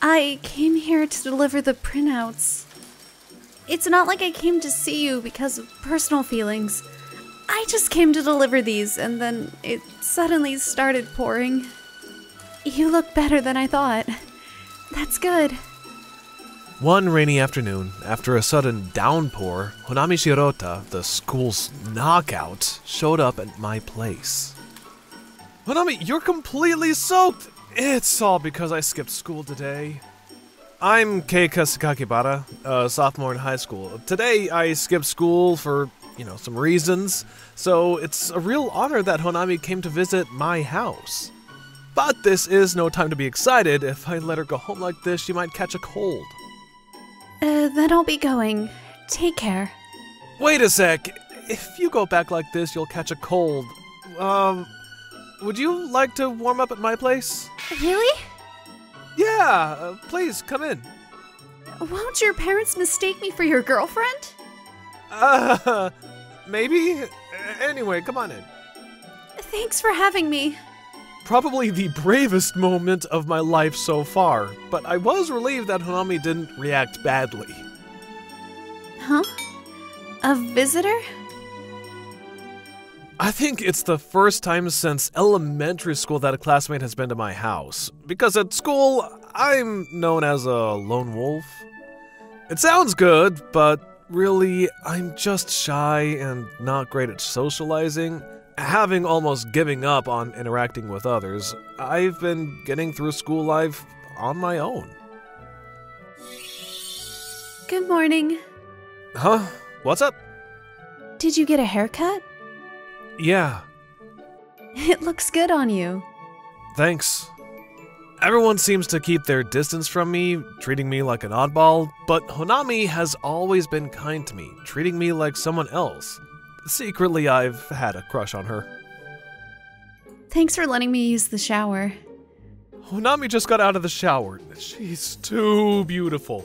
I came here to deliver the printouts. It's not like I came to see you because of personal feelings. I just came to deliver these, and then it suddenly started pouring. You look better than I thought. That's good. One rainy afternoon, after a sudden downpour, Honami Shirota, the school's knockout, showed up at my place. Honami, you're completely soaked! It's all because I skipped school today. I'm Keika Sakakibara, a sophomore in high school. Today I skipped school for, some reasons, so it's a real honor that Honami came to visit my house. But this is no time to be excited. If I let her go home like this, she might catch a cold. Then I'll be going. Take care. Wait a sec. If you go back like this, you'll catch a cold. Would you like to warm up at my place? Really? Yeah, please, come in. Won't your parents mistake me for your girlfriend? Maybe? Anyway, come on in. Thanks for having me. Probably the bravest moment of my life so far, but I was relieved that Honami didn't react badly. Huh? A visitor? I think it's the first time since elementary school that a classmate has been to my house, because at school, I'm known as a lone wolf. It sounds good, but really, I'm just shy and not great at socializing. Having almost giving up on interacting with others, I've been getting through school life on my own. Good morning. Huh? What's up? Did you get a haircut? Yeah. It looks good on you. Thanks. Everyone seems to keep their distance from me, treating me like an oddball, but Honami has always been kind to me, treating me like someone else. Secretly, I've had a crush on her. Thanks for letting me use the shower. Honami just got out of the shower. She's too beautiful.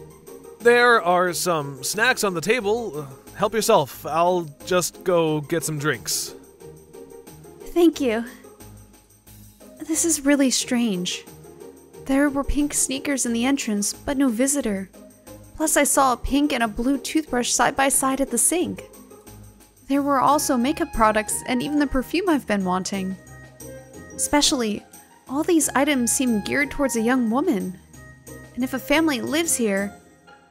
There are some snacks on the table. Help yourself. I'll just go get some drinks. Thank you. This is really strange. There were pink sneakers in the entrance, but no visitor. Plus, I saw a pink and a blue toothbrush side by side at the sink. There were also makeup products and even the perfume I've been wanting. Especially, all these items seem geared towards a young woman. And if a family lives here,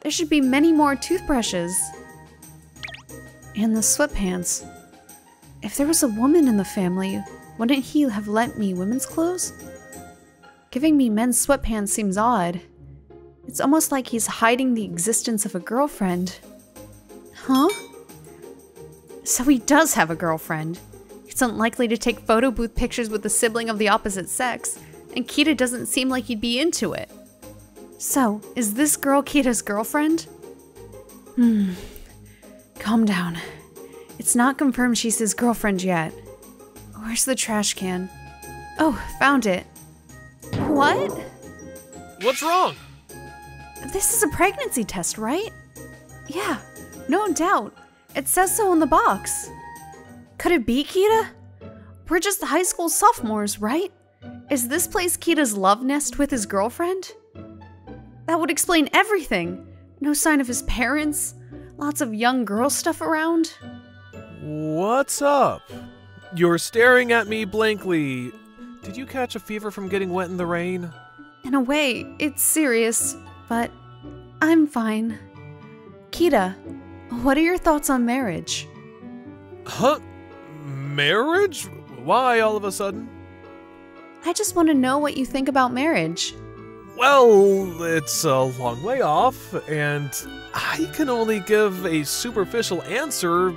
there should be many more toothbrushes. And the sweatpants. If there was a woman in the family, wouldn't he have lent me women's clothes? Giving me men's sweatpants seems odd. It's almost like he's hiding the existence of a girlfriend. Huh? So he does have a girlfriend. It's unlikely to take photo booth pictures with a sibling of the opposite sex, and Kita doesn't seem like he'd be into it. So, is this girl Kita's girlfriend? Calm down. It's not confirmed she's his girlfriend yet. Where's the trash can? Oh, found it. What? What's wrong? This is a pregnancy test, right? Yeah, no doubt. It says so on the box. Could it be Kita? We're just high school sophomores, right? Is this place Kita's love nest with his girlfriend? That would explain everything. No sign of his parents. Lots of young girl stuff around. What's up? You're staring at me blankly. Did you catch a fever from getting wet in the rain? In a way, it's serious, but I'm fine. Kita, what are your thoughts on marriage? Huh? Marriage? Why all of a sudden? I just want to know what you think about marriage. Well, it's a long way off, and I can only give a superficial answer,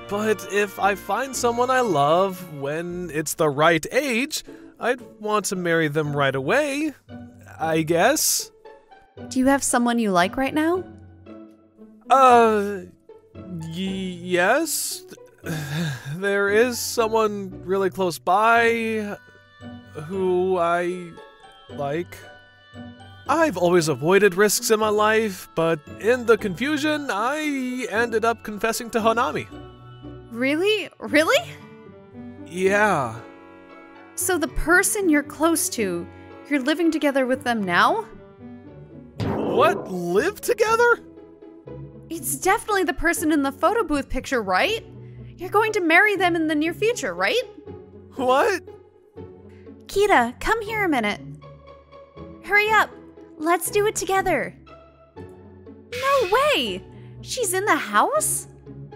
but if I find someone I love when it's the right age, I'd want to marry them right away, I guess. Do you have someone you like right now? Yes. There is someone really close by who I like. I've always avoided risks in my life, but in the confusion, I ended up confessing to Honami. Really? Really? Yeah. So the person you're close to, you're living together with them now? What? Live together? It's definitely the person in the photo booth picture, right? You're going to marry them in the near future, right? What? Kita, come here a minute. Hurry up. Let's do it together. No way! She's in the house?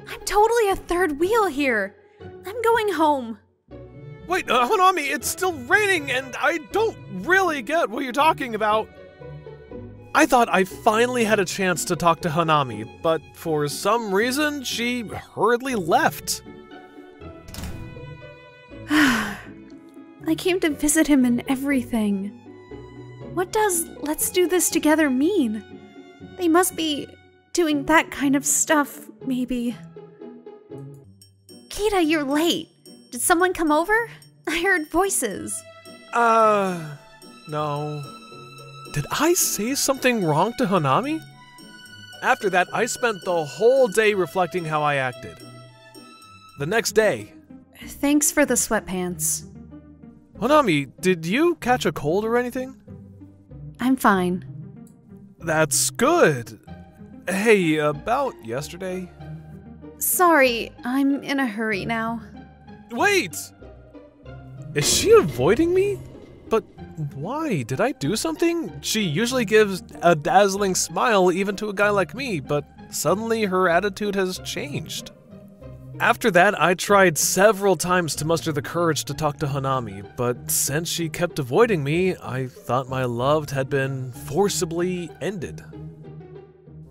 I'm totally a third wheel here. I'm going home. Wait, Hanami, it's still raining and I don't really get what you're talking about. I thought I finally had a chance to talk to Hanami, but for some reason, she hurriedly left. I came to visit him and everything. What does "let's do this together" mean? They must be doing that kind of stuff, maybe. Kita, you're late. Did someone come over? I heard voices. No. Did I say something wrong to Hanami? After that, I spent the whole day reflecting how I acted. The next day... Thanks for the sweatpants. Hanami, did you catch a cold or anything? I'm fine. That's good. Hey, about yesterday? Sorry, I'm in a hurry now. Wait! Is she avoiding me? But why? Did I do something? She usually gives a dazzling smile even to a guy like me, but suddenly her attitude has changed. After that, I tried several times to muster the courage to talk to Hanami, but since she kept avoiding me, I thought my love had been forcibly ended.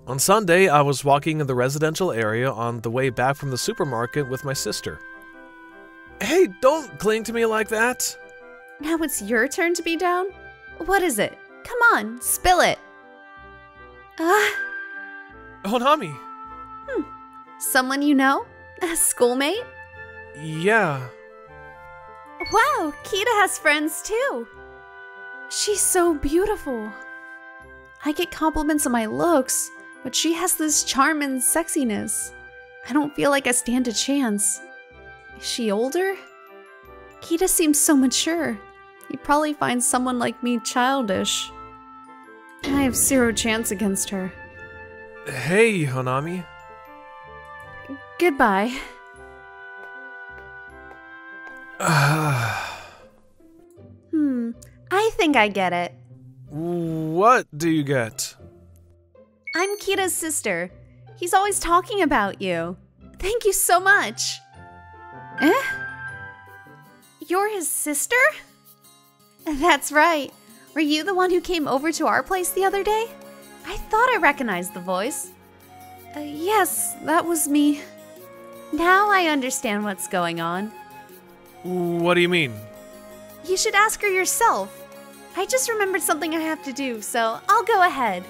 On Sunday, I was walking in the residential area on the way back from the supermarket with my sister. Hey, don't cling to me like that! Now it's your turn to be down? What is it? Come on, spill it. Hanami! Someone you know? A schoolmate? Yeah. Wow, Kita has friends too. She's so beautiful. I get compliments on my looks, but she has this charm and sexiness. I don't feel like I stand a chance. Is she older? Kita seems so mature. You'd probably find someone like me childish. I have zero chance against her. Hey, Hanami. Goodbye. I think I get it. What do you get? I'm Kita's sister. He's always talking about you. Thank you so much. Eh? You're his sister? That's right. Were you the one who came over to our place the other day? I thought I recognized the voice. Yes, that was me. Now I understand what's going on. What do you mean? You should ask her yourself. I just remembered something I have to do, so I'll go ahead.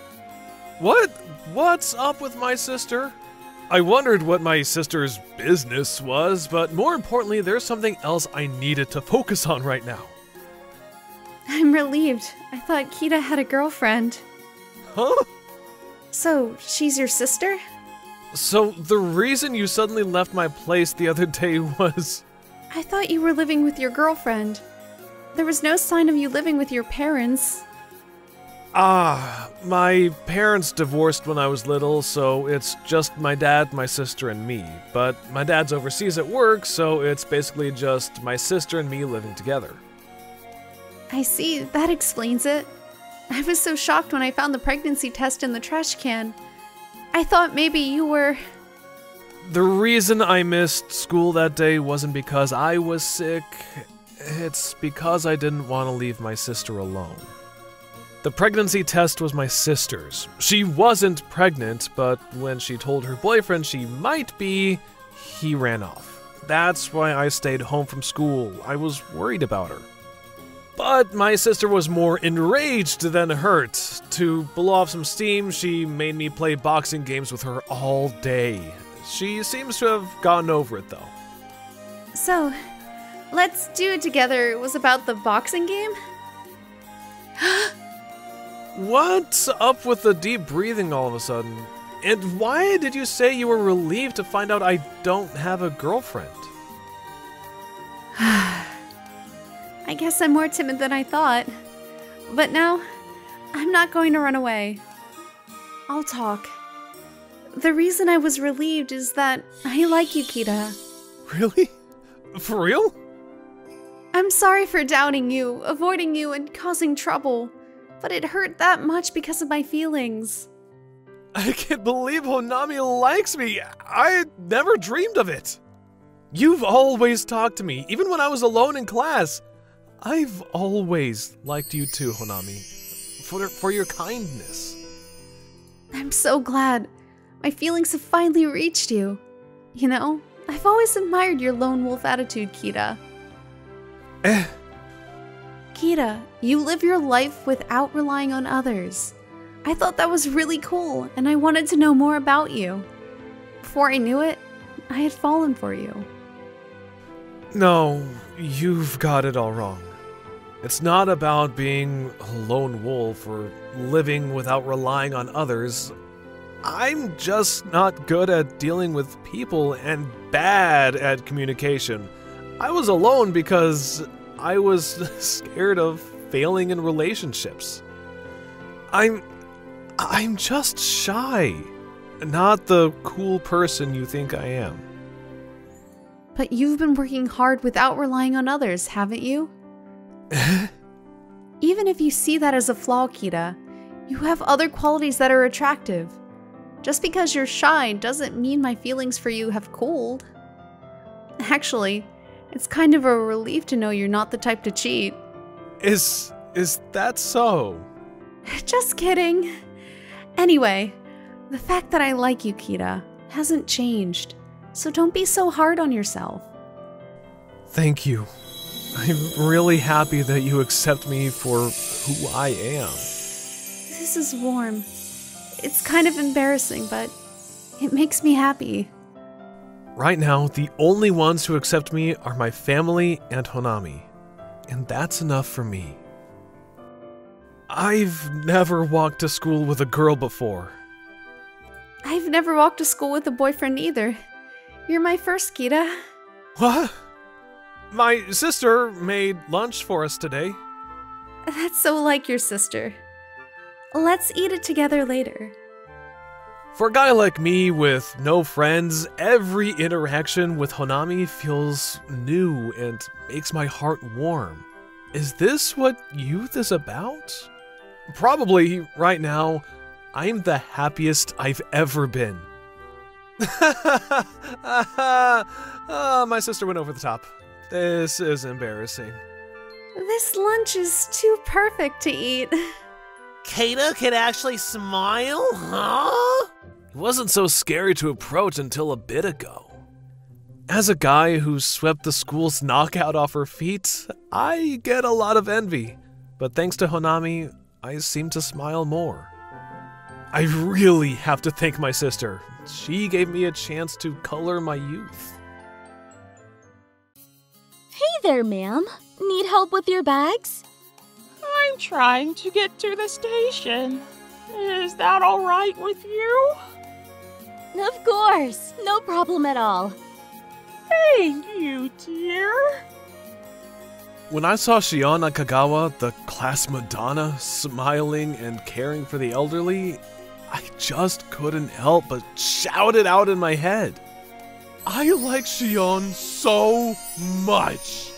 What? What's up with my sister? I wondered what my sister's business was, but more importantly, there's something else I needed to focus on right now. I'm relieved. I thought Kita had a girlfriend. Huh? So, she's your sister? So, the reason you suddenly left my place the other day was... I thought you were living with your girlfriend. There was no sign of you living with your parents. My parents divorced when I was little, so it's just my dad, my sister, and me. But my dad's overseas at work, so it's basically just my sister and me living together. I see, that explains it. I was so shocked when I found the pregnancy test in the trash can. I thought maybe you were... The reason I missed school that day wasn't because I was sick. It's because I didn't want to leave my sister alone. The pregnancy test was my sister's. She wasn't pregnant, but when she told her boyfriend she might be, he ran off. That's why I stayed home from school. I was worried about her. But my sister was more enraged than hurt. To blow off some steam, she made me play boxing games with her all day. She seems to have gotten over it, though. So, Let's Do It Together was about the boxing game? What's up with the deep breathing all of a sudden? And why did you say you were relieved to find out I don't have a girlfriend? I guess I'm more timid than I thought. But now, I'm not going to run away. I'll talk. The reason I was relieved is that I like you, Kita. Really? For real? I'm sorry for doubting you, avoiding you, and causing trouble, but it hurt that much because of my feelings. I can't believe Honami likes me. I never dreamed of it. You've always talked to me, even when I was alone in class. I've always liked you too, Honami, for your kindness. I'm so glad. My feelings have finally reached you. You know, I've always admired your lone wolf attitude, Kita. Kita, you live your life without relying on others. I thought that was really cool, and I wanted to know more about you. Before I knew it, I had fallen for you. No, you've got it all wrong. It's not about being a lone wolf or living without relying on others. I'm just not good at dealing with people and bad at communication. I was alone because I was scared of failing in relationships. I'm just shy, not the cool person you think I am. But you've been working hard without relying on others, haven't you? Even if you see that as a flaw, Kita, you have other qualities that are attractive. Just because you're shy doesn't mean my feelings for you have cooled. Actually, it's kind of a relief to know you're not the type to cheat. Is that so? Just kidding. Anyway, the fact that I like you, Kita, hasn't changed, so don't be so hard on yourself. Thank you. I'm really happy that you accept me for who I am. This is warm. It's kind of embarrassing, but it makes me happy. Right now, the only ones who accept me are my family and Honami, and that's enough for me. I've never walked to school with a girl before. I've never walked to school with a boyfriend either. You're my first, Kita. What? My sister made lunch for us today. That's so like your sister. Let's eat it together later. For a guy like me with no friends, every interaction with Honami feels new and makes my heart warm. Is this what youth is about? Probably, right now, I'm the happiest I've ever been. My sister went over the top. This is embarrassing. This lunch is too perfect to eat. Kita can actually smile, huh? It wasn't so scary to approach until a bit ago. As a guy who swept the school's knockout off her feet, I get a lot of envy. But thanks to Honami, I seem to smile more. I really have to thank my sister. She gave me a chance to color my youth. Hey there, ma'am. Need help with your bags? I'm trying to get to the station. Is that all right with you? Of course. No problem at all. Thank you, dear. When I saw Shion Nakagawa, the class Madonna, smiling and caring for the elderly, I just couldn't help but shout it out in my head. I like Shion so much.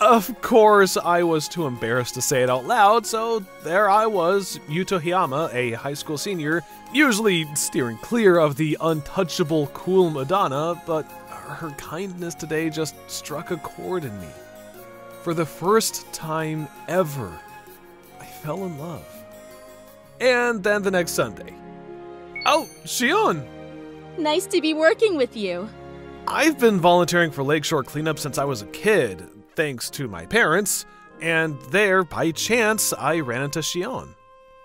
Of course, I was too embarrassed to say it out loud, so there I was, Yuto Hiyama, a high school senior, usually steering clear of the untouchable cool Madonna, but her kindness today just struck a chord in me. For the first time ever, I fell in love. And then the next Sunday. Oh, Shion! Nice to be working with you. I've been volunteering for Lakeshore cleanup since I was a kid, thanks to my parents, and there, by chance, I ran into Shion.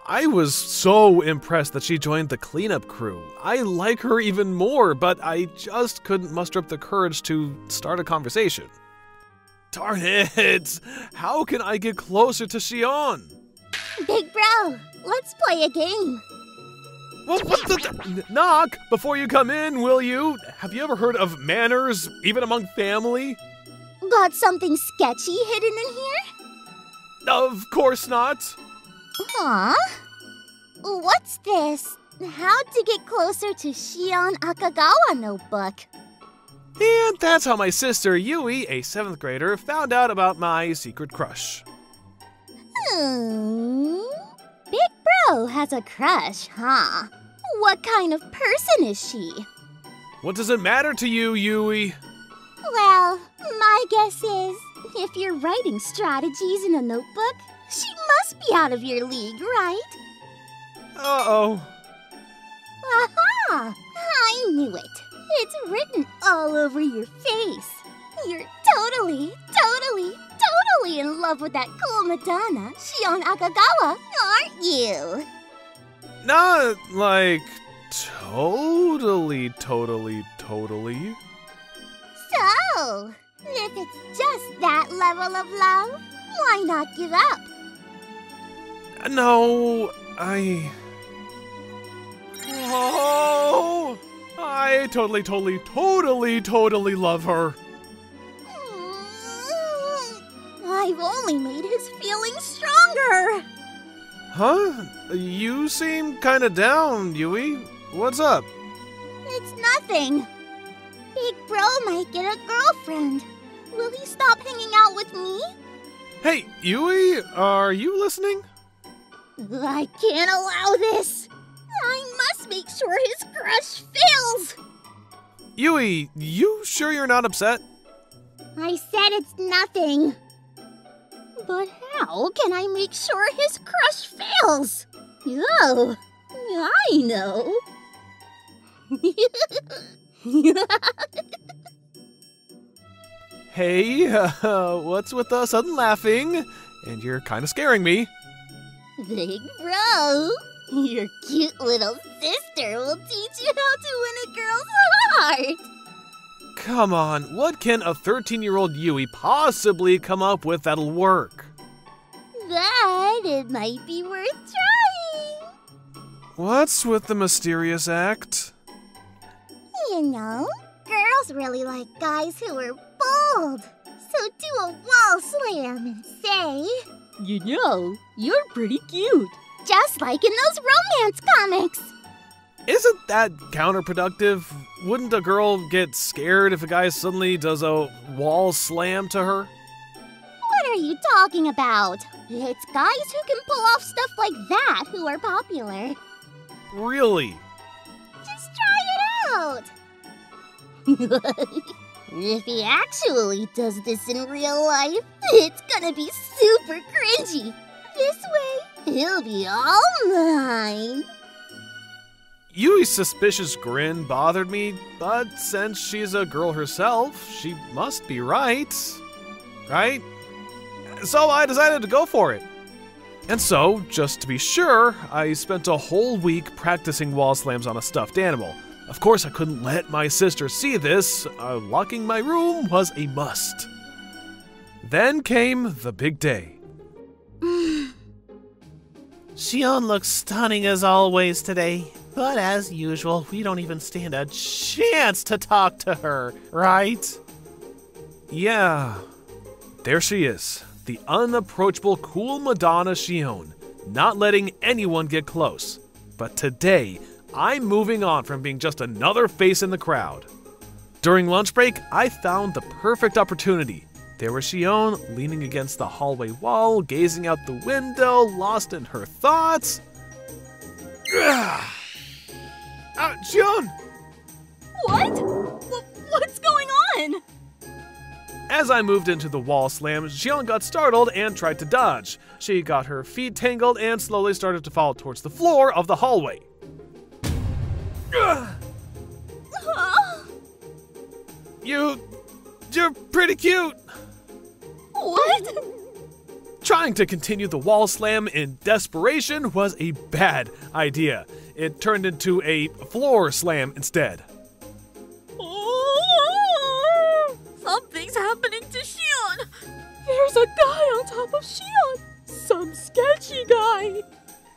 I was so impressed that she joined the cleanup crew. I like her even more, but I just couldn't muster up the courage to start a conversation. Darn it! How can I get closer to Shion? Big bro, let's play a game. What the? Knock! Before you come in, will you? Have you ever heard of manners, even among family? Got something sketchy hidden in here? Of course not. Huh? What's this? How to get closer to Shion Akagawa notebook. And that's how my sister Yui, a 7th grader, found out about my secret crush. Big Bro has a crush, huh? What kind of person is she? What does it matter to you, Yui? Well, my guess is, if you're writing strategies in a notebook, she must be out of your league, right? Uh-oh. Aha! I knew it. It's written all over your face. You're totally in love with that cool Madonna, Shion Akagawa, aren't you? Not like totally. So, if it's just that level of love, why not give up? No, Oh! I totally love her. I've only made his feelings stronger. Huh? You seem kinda down, Yui. What's up? It's nothing. Big Bro might get a girlfriend. Will he stop hanging out with me? Hey, Yui, are you listening? I can't allow this. I must make sure his crush fails. Yui, you sure you're not upset? I said it's nothing. But how can I make sure his crush fails? Oh, I know. Hey, what's with the sudden laughing? And you're kinda scaring me. Big Bro, your cute little sister will teach you how to win a girl's heart. Come on, what can a 13-year-old Yui possibly come up with that'll work? But it might be worth trying. What's with the mysterious act? You know, girls really like guys who are bold. So do a wall slam and say, You know, you're pretty cute. just like in those romance comics. Isn't that counterproductive? Wouldn't a girl get scared if a guy suddenly does a wall slam to her? What are you talking about? It's guys who can pull off stuff like that who are popular. Really? Just try it out. If he actually does this in real life, it's gonna be super cringy. This way, he'll be all mine. Yui's suspicious grin bothered me, but since she's a girl herself, she must be right. Right? So I decided to go for it. And so, just to be sure, I spent a whole week practicing wall slams on a stuffed animal. Of course, I couldn't let my sister see this. Locking my room was a must. Then came the big day. Shion looks stunning as always today, but as usual, we don't even stand a chance to talk to her, right? Yeah, there she is. The unapproachable cool Madonna Shion, not letting anyone get close. But today, I'm moving on from being just another face in the crowd. During lunch break, I found the perfect opportunity. There was Shion leaning against the hallway wall, gazing out the window, lost in her thoughts. Shion! What's going on? As I moved into the wall slam, Shion got startled and tried to dodge. She got her feet tangled and slowly started to fall towards the floor of the hallway. You're pretty cute. What? Trying to continue the wall slam in desperation was a bad idea. It turned into a floor slam instead. Something's happening to Shion. There's a guy on top of Shion. Some sketchy guy.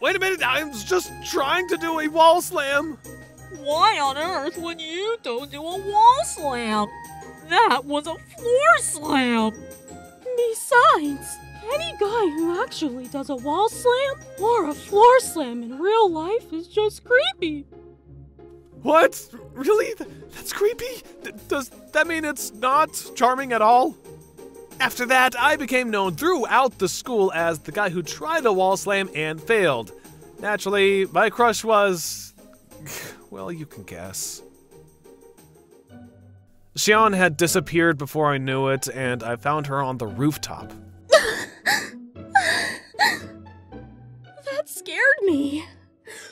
Wait a minute, I was just trying to do a wall slam. Why on earth would you don't do a wall slam? That was a floor slam. Besides, Any guy who actually does a wall slam or a floor slam in real life is just creepy. What? Really? That's creepy? Does that mean it's not charming at all? After that, I became known throughout the school as the guy who tried a wall slam and failed. Naturally, my crush was... well, you can guess. Xion had disappeared before I knew it, and I found her on the rooftop. That scared me.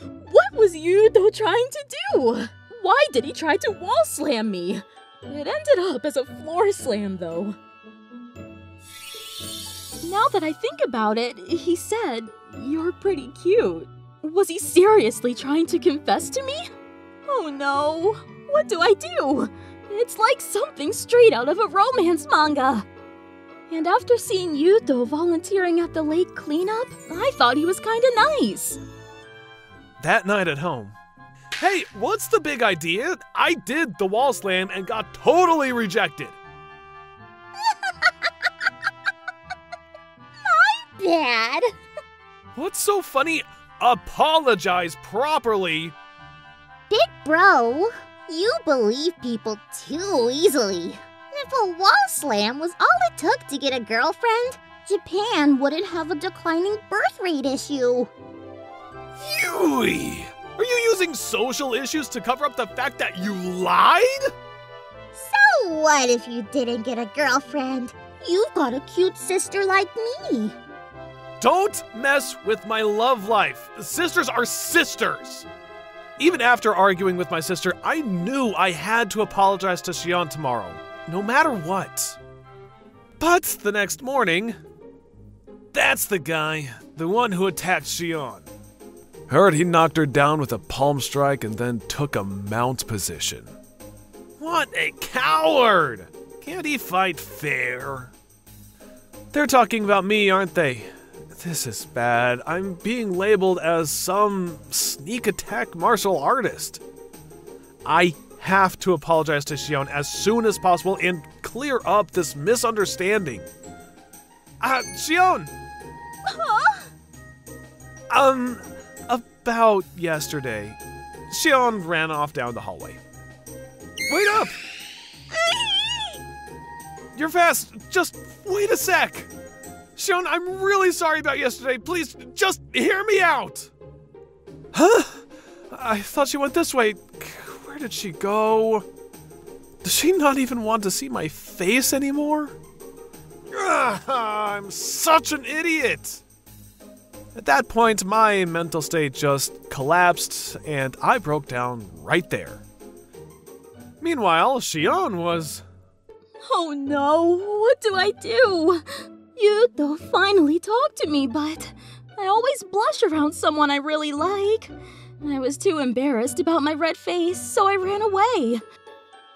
What was Yudo trying to do? Why did he try to wall slam me? It ended up as a floor slam, though. Now that I think about it, he said, "You're pretty cute." Was he seriously trying to confess to me? Oh no, what do I do? It's like something straight out of a romance manga. And after seeing Yuto volunteering at the lake cleanup, I thought he was kinda nice. That night at home. Hey, what's the big idea? I did the wall slam and got totally rejected. Bad. What's so funny? Apologize properly. Big bro, you believe people too easily. If a wall slam was all it took to get a girlfriend, Japan wouldn't have a declining birth rate issue. Yui! Are you using social issues to cover up the fact that you lied? So what if you didn't get a girlfriend? You've got a cute sister like me. Don't mess with my love life. Sisters are sisters. Even after arguing with my sister, I knew I had to apologize to Xion tomorrow, no matter what. But the next morning, that's the guy, the one who attacked Xion. Heard he knocked her down with a palm strike and then took a mount position. What a coward! Can't he fight fair? They're talking about me, aren't they? This is bad. I'm being labeled as some sneak attack martial artist. I have to apologize to Xion as soon as possible and clear up this misunderstanding. Xion! Huh? About yesterday. Xion ran off down the hallway. Wait up! You're fast. Just wait a sec. Xion, I'm really sorry about yesterday. Please, just hear me out. Huh? I thought she went this way. Where did she go? Does she not even want to see my face anymore? I'm such an idiot. At that point, my mental state just collapsed, and I broke down right there. Meanwhile, Xion was... Oh no, what do I do? Yuto finally talked to me, but I always blush around someone I really like. I was too embarrassed about my red face, so I ran away.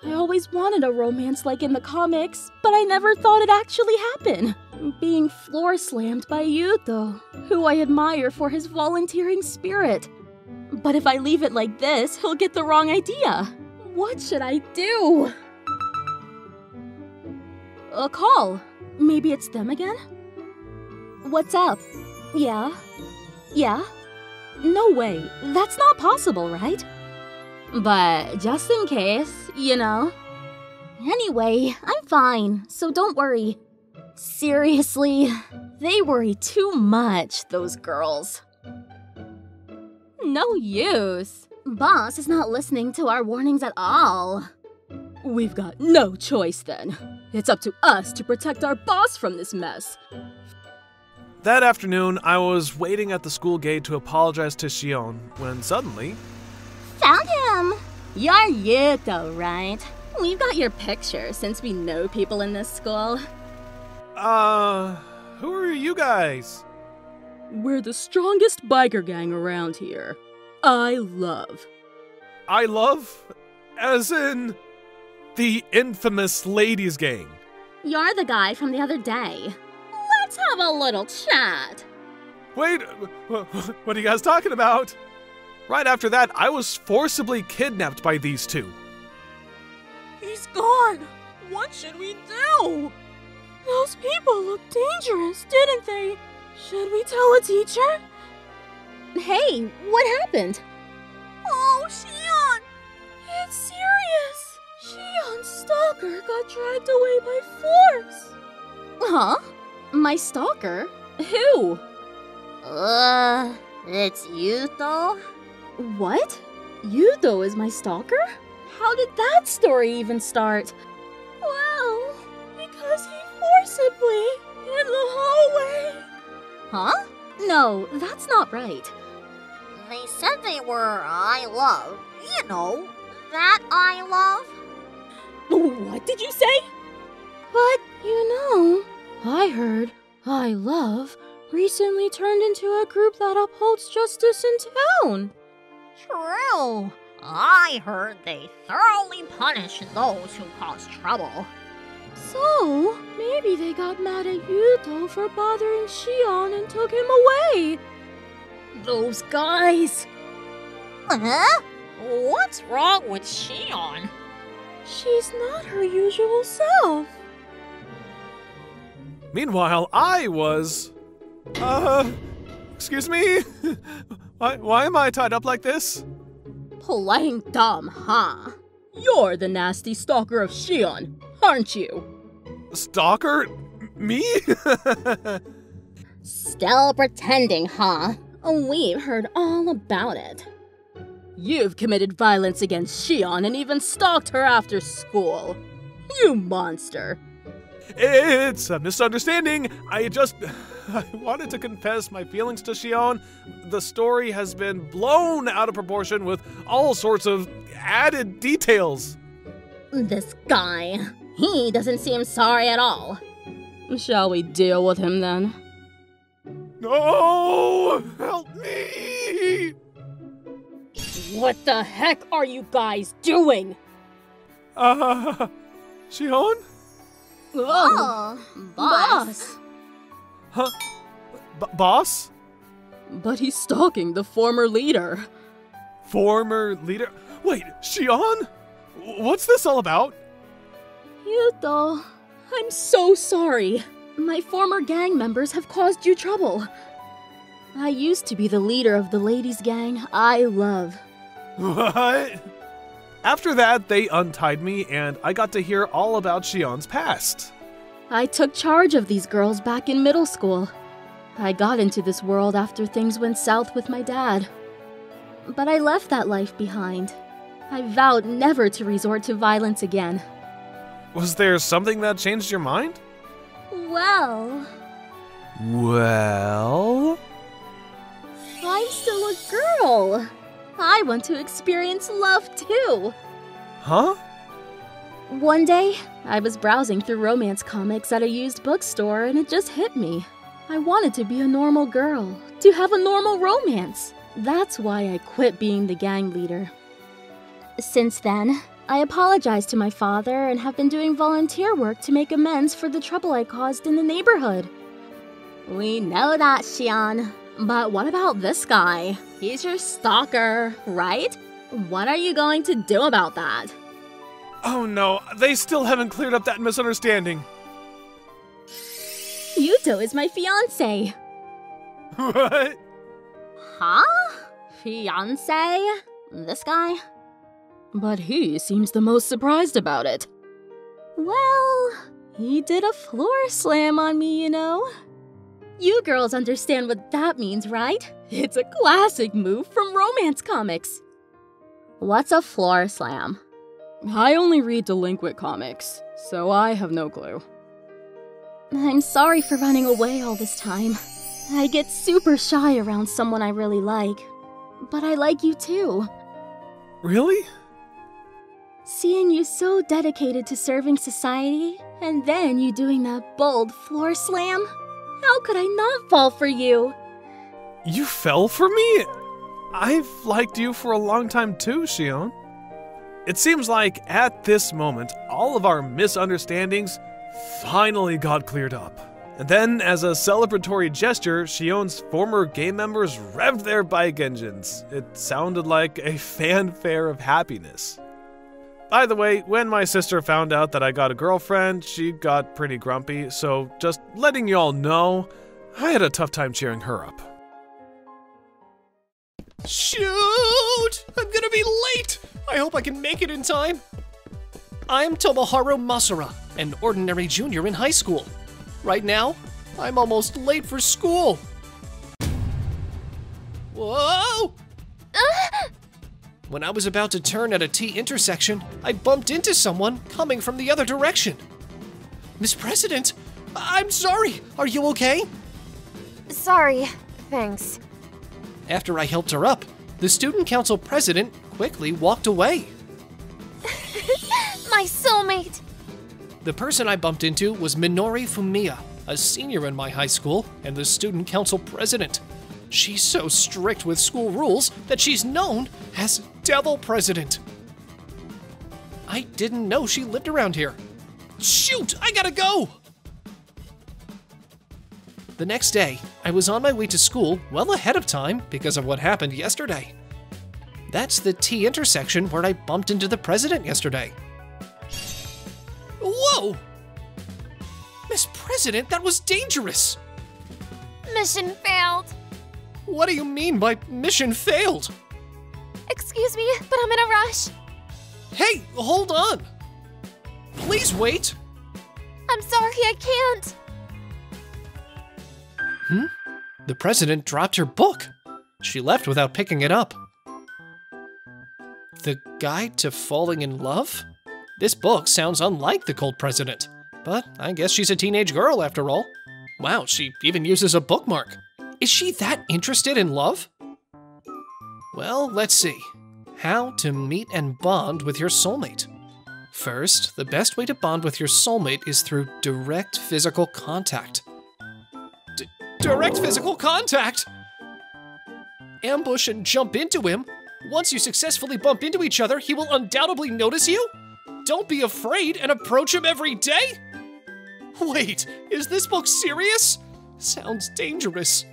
I always wanted a romance like in the comics, but I never thought it'd actually happen. Being floor slammed by Yuto, who I admire for his volunteering spirit. But if I leave it like this, he'll get the wrong idea. What should I do? A call. Maybe it's them again? What's up? Yeah? Yeah? No way. That's not possible, right? But just in case, you know. Anyway, I'm fine, so don't worry. Seriously, they worry too much, those girls. No use. Boss is not listening to our warnings at all. We've got no choice then. It's up to us to protect our boss from this mess. That afternoon, I was waiting at the school gate to apologize to Xion when suddenly... Found him! You're Yuto, right? We've got your picture since we know people in this school. Who are you guys? We're the strongest biker gang around here. I love. I love? As in... the infamous ladies gang. You're the guy from the other day. Let's have a little chat. Wait, what are you guys talking about? Right after that, I was forcibly kidnapped by these two. He's gone. What should we do? Those people looked dangerous, didn't they? Should we tell a teacher? Hey, what happened? Oh, Shion! It's serious! Shion's stalker got dragged away by force! Huh? My stalker? Who? It's Yuto? What? Yuto is my stalker? How did that story even start? Well, because he forcibly in the hallway. Huh? No, that's not right. They said they were I love. You know, that I love. What did you say? But, you know, I heard I love recently turned into a group that upholds justice in town. True. I heard they thoroughly punish those who cause trouble. So, maybe they got mad at Yuto for bothering Shion and took him away. Those guys! Huh? What's wrong with Shion? She's not her usual self. Meanwhile, I was... excuse me? Why am I tied up like this? Playing dumb, huh? You're the nasty stalker of Shion, aren't you? Stalker? Me? Still pretending, huh? We've heard all about it. You've committed violence against Shion and even stalked her after school. You monster. It's a misunderstanding. I wanted to confess my feelings to Shion. The story has been blown out of proportion with all sorts of added details. This guy, he doesn't seem sorry at all. Shall we deal with him then? No! Help me! What the heck are you guys doing? Shion? Oh, boss. Huh? Boss? But he's stalking the former leader. Former leader? Wait, Shion? What's this all about? Yuto, I'm so sorry. My former gang members have caused you trouble. I used to be the leader of the ladies' gang I love. What? After that, they untied me, and I got to hear all about Shion's past. I took charge of these girls back in middle school. I got into this world after things went south with my dad. But I left that life behind. I vowed never to resort to violence again. Was there something that changed your mind? Well, I'm still a girl. I want to experience love too. Huh? One day, I was browsing through romance comics at a used bookstore and it just hit me. I wanted to be a normal girl, to have a normal romance. That's why I quit being the gang leader. Since then, I apologized to my father and have been doing volunteer work to make amends for the trouble I caused in the neighborhood. We know that, Shion. But what about this guy? He's your stalker, right? What are you going to do about that? Oh no, they still haven't cleared up that misunderstanding. Yuto is my fiancé. What? Huh? Fiancé? This guy? But he seems the most surprised about it. Well, he did a floor slam on me, you know. You girls understand what that means, right? It's a classic move from romance comics. What's a floor slam? I only read delinquent comics, so I have no clue. I'm sorry for running away all this time. I get super shy around someone I really like. But I like you too. Really? Seeing you so dedicated to serving society, and then you doing that bold floor slam? How could I not fall for you? You fell for me? I've liked you for a long time too, Shion. It seems like at this moment, all of our misunderstandings finally got cleared up. And then, as a celebratory gesture, Shion's former gang members revved their bike engines. It sounded like a fanfare of happiness. by the way, when my sister found out that I got a girlfriend, she got pretty grumpy, so just letting y'all know, I had a tough time cheering her up. Shoot! I'm gonna be late! I hope I can make it in time. I'm Tomoharu Masura, an ordinary junior in high school. Right now, I'm almost late for school. Whoa! When I was about to turn at a T intersection, I bumped into someone coming from the other direction. Miss President, I'm sorry. Are you okay? Sorry. Thanks. After I helped her up, the student council president quickly walked away. My soulmate! The person I bumped into was Minori Fumiya, a senior in my high school and the student council president. She's so strict with school rules that she's known as Devil President. I didn't know she lived around here. Shoot, I gotta go! The next day, I was on my way to school well ahead of time because of what happened yesterday. That's the T intersection where I bumped into the president yesterday. Whoa! Miss President, that was dangerous! Mission failed. What do you mean by mission failed? Excuse me, but I'm in a rush. Hey, hold on! Please wait! I'm sorry, I can't. The president dropped her book. She left without picking it up. The Guide to Falling in Love? This book sounds unlike the cult president, but I guess she's a teenage girl after all. Wow, she even uses a bookmark. Is she that interested in love? Well, let's see. How to meet and bond with your soulmate. First, the best way to bond with your soulmate is through direct physical contact. Direct physical contact? Ambush and jump into him. Once you successfully bump into each other, he will undoubtedly notice you. Don't be afraid and approach him every day. Wait, is this book serious? Sounds dangerous.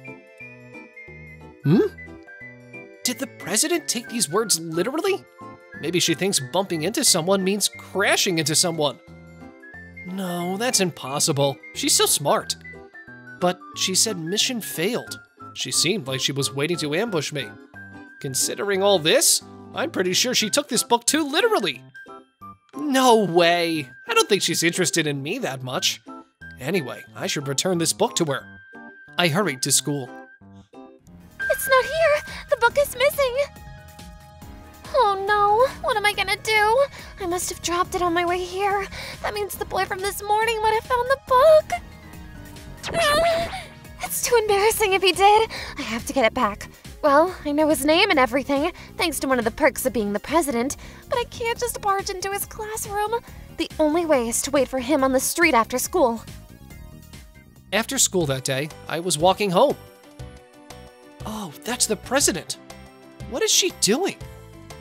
Did the president take these words literally? Maybe she thinks bumping into someone means crashing into someone. No, that's impossible. She's so smart. But she said mission failed. She seemed like she was waiting to ambush me. Considering all this, I'm pretty sure she took this book too literally. No way. I don't think she's interested in me that much. Anyway, I should return this book to her. I hurried to school. It's not here. The book is missing. Oh no, what am I gonna do? I must have dropped it on my way here. That means the boy from this morning would have found the book. It's too embarrassing if he did. I have to get it back. Well, I know his name and everything, thanks to one of the perks of being the president, but I can't just barge into his classroom. The only way is to wait for him on the street after school. After school that day, I was walking home. Oh, that's the president. What is she doing?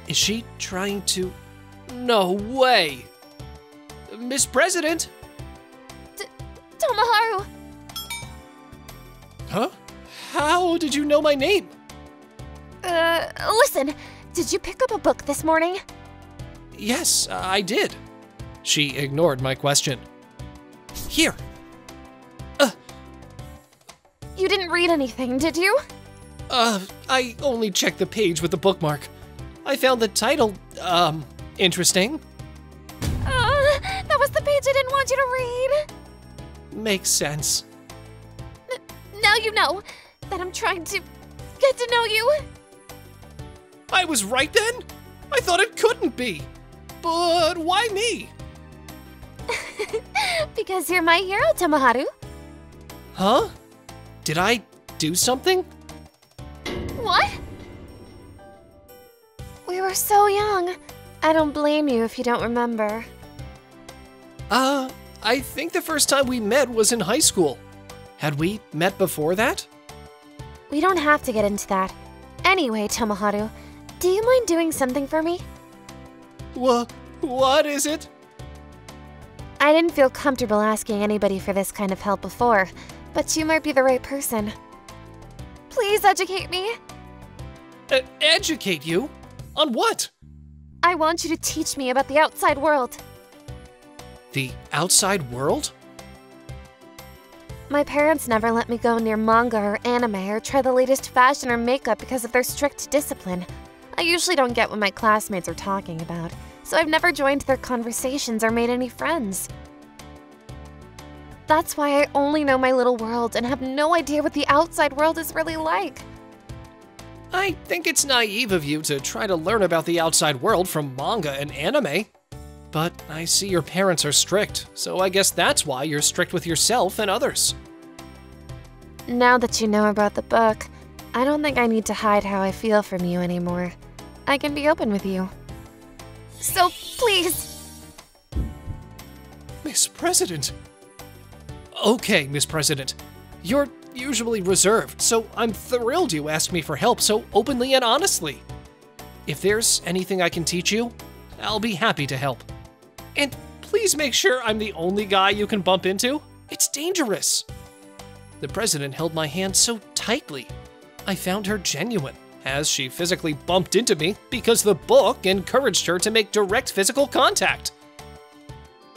Is she trying to... No way! Miss President? Tomoharu! Huh? How did you know my name? Listen, did you pick up a book this morning? Yes, I did. She ignored my question. Here. You didn't read anything, did you? I only checked the page with the bookmark. I found the title, interesting. That was the page I didn't want you to read. Makes sense. Now you know that I'm trying to get to know you. I was right then? I thought it couldn't be. But why me? Because you're my hero, Tomoharu. Huh? Did I do something? What? We were so young. I don't blame you if you don't remember. I think the first time we met was in high school. Had we met before that? We don't have to get into that. Anyway, Tomoharu, do you mind doing something for me? What is it? I didn't feel comfortable asking anybody for this kind of help before, but you might be the right person. Please educate me. Educate you? On what? I want you to teach me about the outside world. The outside world? My parents never let me go near manga or anime or try the latest fashion or makeup because of their strict discipline. I usually don't get what my classmates are talking about, so I've never joined their conversations or made any friends. That's why I only know my little world and have no idea what the outside world is really like. I think it's naive of you to try to learn about the outside world from manga and anime. But I see your parents are strict, so I guess that's why you're strict with yourself and others. Now that you know about the book, I don't think I need to hide how I feel from you anymore. I can be open with you. So, please! Miss President. Okay, Miss President. You're usually reserved, so I'm thrilled you asked me for help so openly and honestly. If there's anything I can teach you, I'll be happy to help. And please make sure I'm the only guy you can bump into. It's dangerous. The president held my hand so tightly. I found her genuine, as she physically bumped into me because the book encouraged her to make direct physical contact.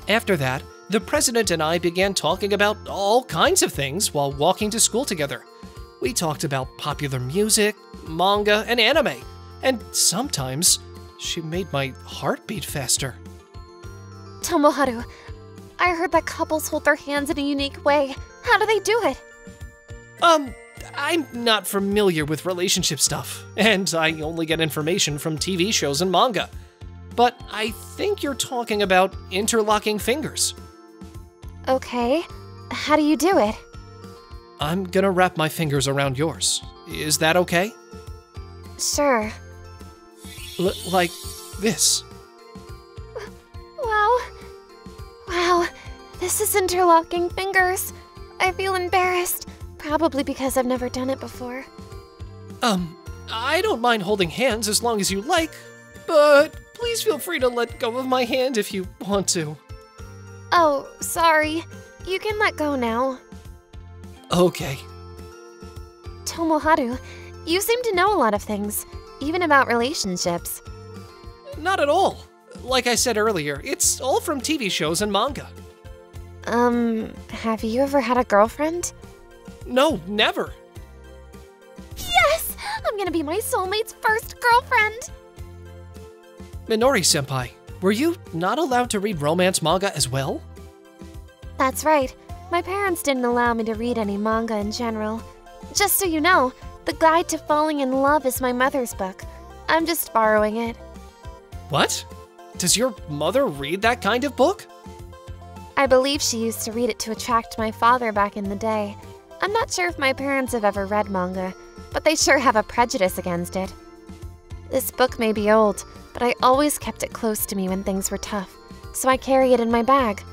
After that, the president and I began talking about all kinds of things while walking to school together. We talked about popular music, manga, and anime, and sometimes she made my heart beat faster. Tomoharu, I heard that couples hold their hands in a unique way. How do they do it? I'm not familiar with relationship stuff, and I only get information from TV shows and manga. But I think you're talking about interlocking fingers. Okay. How do you do it? I'm gonna wrap my fingers around yours. Is that okay? Sure. Like this. Wow. Wow. This is interlocking fingers. I feel embarrassed. Probably because I've never done it before. I don't mind holding hands as long as you like, but please feel free to let go of my hand if you want to. Oh, sorry. You can let go now. Okay. Tomoharu, you seem to know a lot of things, even about relationships. Not at all. Like I said earlier, it's all from TV shows and manga. Have you ever had a girlfriend? No, never. Yes! I'm gonna be my soulmate's first girlfriend! Minori-senpai, were you not allowed to read romance manga as well? That's right. My parents didn't allow me to read any manga in general. Just so you know, The Guide to Falling in Love is my mother's book. I'm just borrowing it. What? Does your mother read that kind of book? I believe she used to read it to attract my father back in the day. I'm not sure if my parents have ever read manga, but they sure have a prejudice against it. This book may be old, but I always kept it close to me when things were tough, so I carry it in my bag.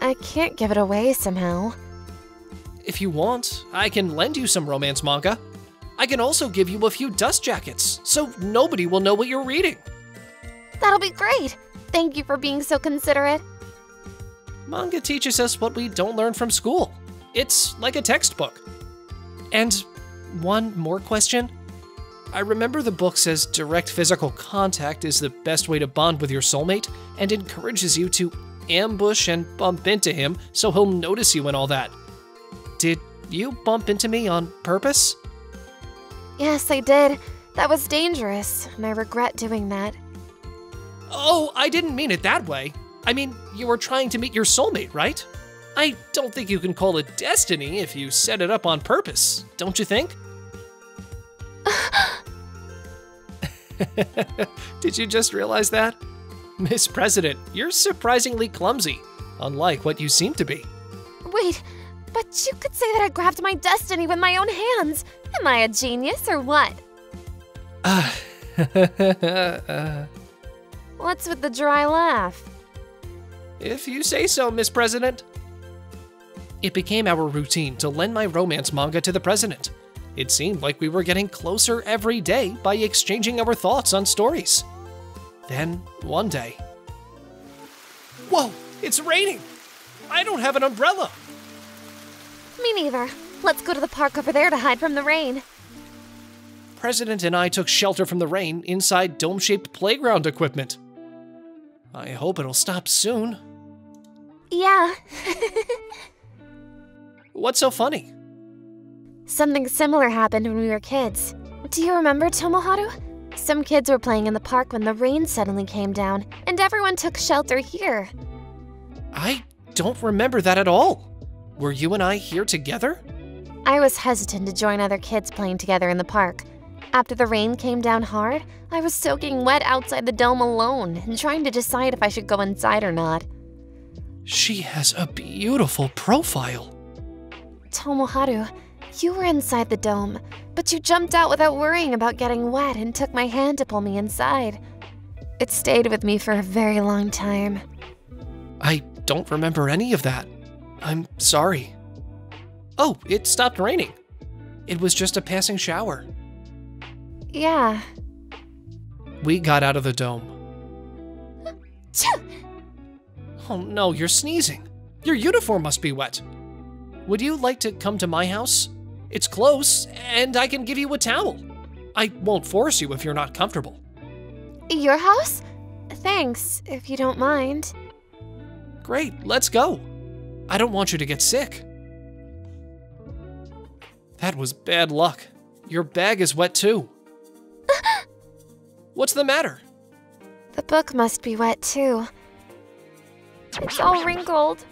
I can't give it away somehow. If you want, I can lend you some romance manga. I can also give you a few dust jackets, so nobody will know what you're reading. That'll be great! Thank you for being so considerate. Manga teaches us what we don't learn from school. It's like a textbook. And one more question. I remember the book says direct physical contact is the best way to bond with your soulmate and encourages you to ambush and bump into him so he'll notice you and all that. Did you bump into me on purpose? Yes, I did. That was dangerous, and I regret doing that. Oh, I didn't mean it that way. I mean, you were trying to meet your soulmate, right? I don't think you can call it destiny if you set it up on purpose, don't you think? Did you just realize that? Miss President, you're surprisingly clumsy, unlike what you seem to be. Wait, but you could say that I grabbed my destiny with my own hands. Am I a genius or what? What's with the dry laugh? If you say so, Miss President. It became our routine to lend my romance manga to the president. It seemed like we were getting closer every day by exchanging our thoughts on stories. Then, one day... Whoa! It's raining! I don't have an umbrella! Me neither. Let's go to the park over there to hide from the rain. President and I took shelter from the rain inside dome-shaped playground equipment. I hope it'll stop soon. Yeah. What's so funny? Something similar happened when we were kids. Do you remember, Tomoharu? Some kids were playing in the park when the rain suddenly came down, and everyone took shelter here. I don't remember that at all. Were you and I here together? I was hesitant to join other kids playing together in the park. After the rain came down hard, I was soaking wet outside the dome alone and trying to decide if I should go inside or not. She has a beautiful profile. Tomoharu, you were inside the dome, but you jumped out without worrying about getting wet and took my hand to pull me inside. It stayed with me for a very long time. I don't remember any of that. I'm sorry. Oh, it stopped raining. It was just a passing shower. Yeah. We got out of the dome. Oh no, you're sneezing. Your uniform must be wet. Would you like to come to my house? It's close, and I can give you a towel. I won't force you if you're not comfortable. Your house? Thanks, if you don't mind. Great, let's go. I don't want you to get sick. That was bad luck. Your bag is wet too. What's the matter? The book must be wet too. It's all wrinkled.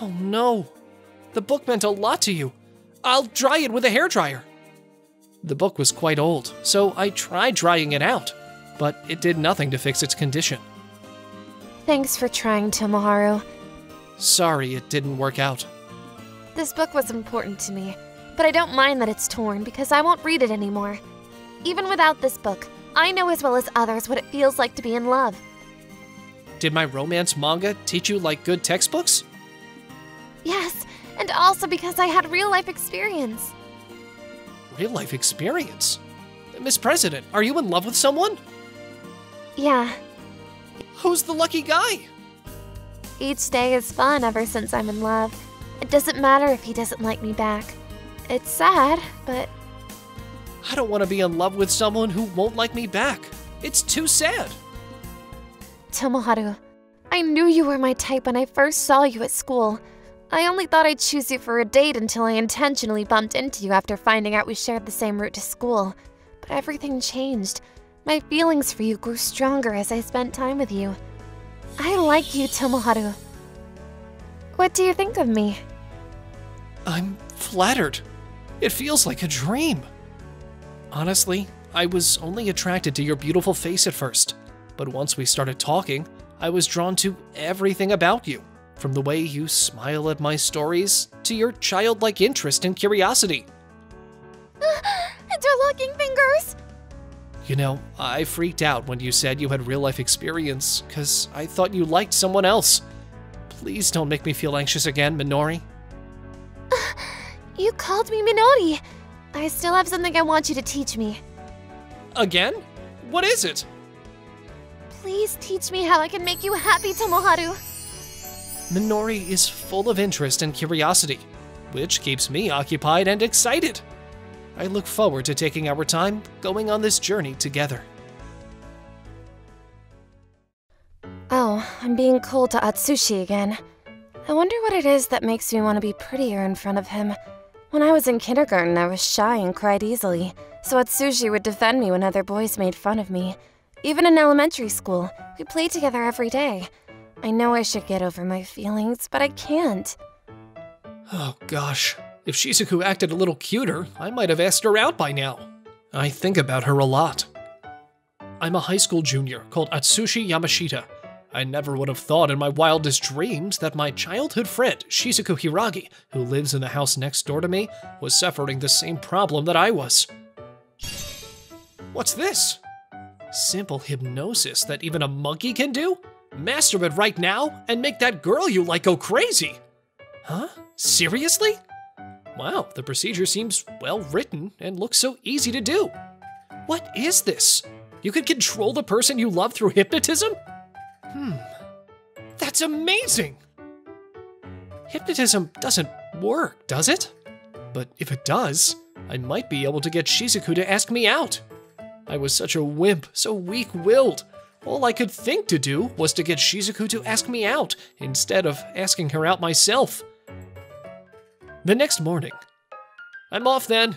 Oh no. The book meant a lot to you. I'll dry it with a hairdryer. The book was quite old, so I tried drying it out, but it did nothing to fix its condition. Thanks for trying, Tomoharu. Sorry it didn't work out. This book was important to me, but I don't mind that it's torn because I won't read it anymore. Even without this book, I know as well as others what it feels like to be in love. Did my romance manga teach you like good textbooks? Yes, and also because I had real-life experience. Real-life experience? Miss President, are you in love with someone? Yeah. Who's the lucky guy? Each day is fun ever since I'm in love. It doesn't matter if he doesn't like me back. It's sad, but... I don't want to be in love with someone who won't like me back. It's too sad. Tomoharu, I knew you were my type when I first saw you at school. I only thought I'd choose you for a date until I intentionally bumped into you after finding out we shared the same route to school. But everything changed. My feelings for you grew stronger as I spent time with you. I like you, Tomoharu. What do you think of me? I'm flattered. It feels like a dream. Honestly, I was only attracted to your beautiful face at first. But once we started talking, I was drawn to everything about you. From the way you smile at my stories, to your childlike interest and curiosity. Interlocking fingers! You know, I freaked out when you said you had real-life experience, because I thought you liked someone else. Please don't make me feel anxious again, Minori. You called me Minori. I still have something I want you to teach me. Again? What is it? Please teach me how I can make you happy, Tomoharu. Minori is full of interest and curiosity, which keeps me occupied and excited. I look forward to taking our time going on this journey together. Oh, I'm being cold to Atsushi again. I wonder what it is that makes me want to be prettier in front of him. When I was in kindergarten, I was shy and cried easily, so Atsushi would defend me when other boys made fun of me. Even in elementary school, we played together every day. I know I should get over my feelings, but I can't. Oh gosh, if Shizuku acted a little cuter, I might have asked her out by now. I think about her a lot. I'm a high school junior called Atsushi Yamashita. I never would have thought in my wildest dreams that my childhood friend, Shizuku Hiragi, who lives in the house next door to me, was suffering the same problem that I was. What's this? Simple hypnosis that even a monkey can do? Master it right now and make that girl you like go crazy. Huh? Seriously? Wow, the procedure seems well written and looks so easy to do. What is this? You can control the person you love through hypnotism? That's amazing! Hypnotism doesn't work, does it? But if it does, I might be able to get Shizuku to ask me out. I was such a wimp, so weak-willed. All I could think to do was to get Shizuku to ask me out, instead of asking her out myself. The next morning. I'm off then.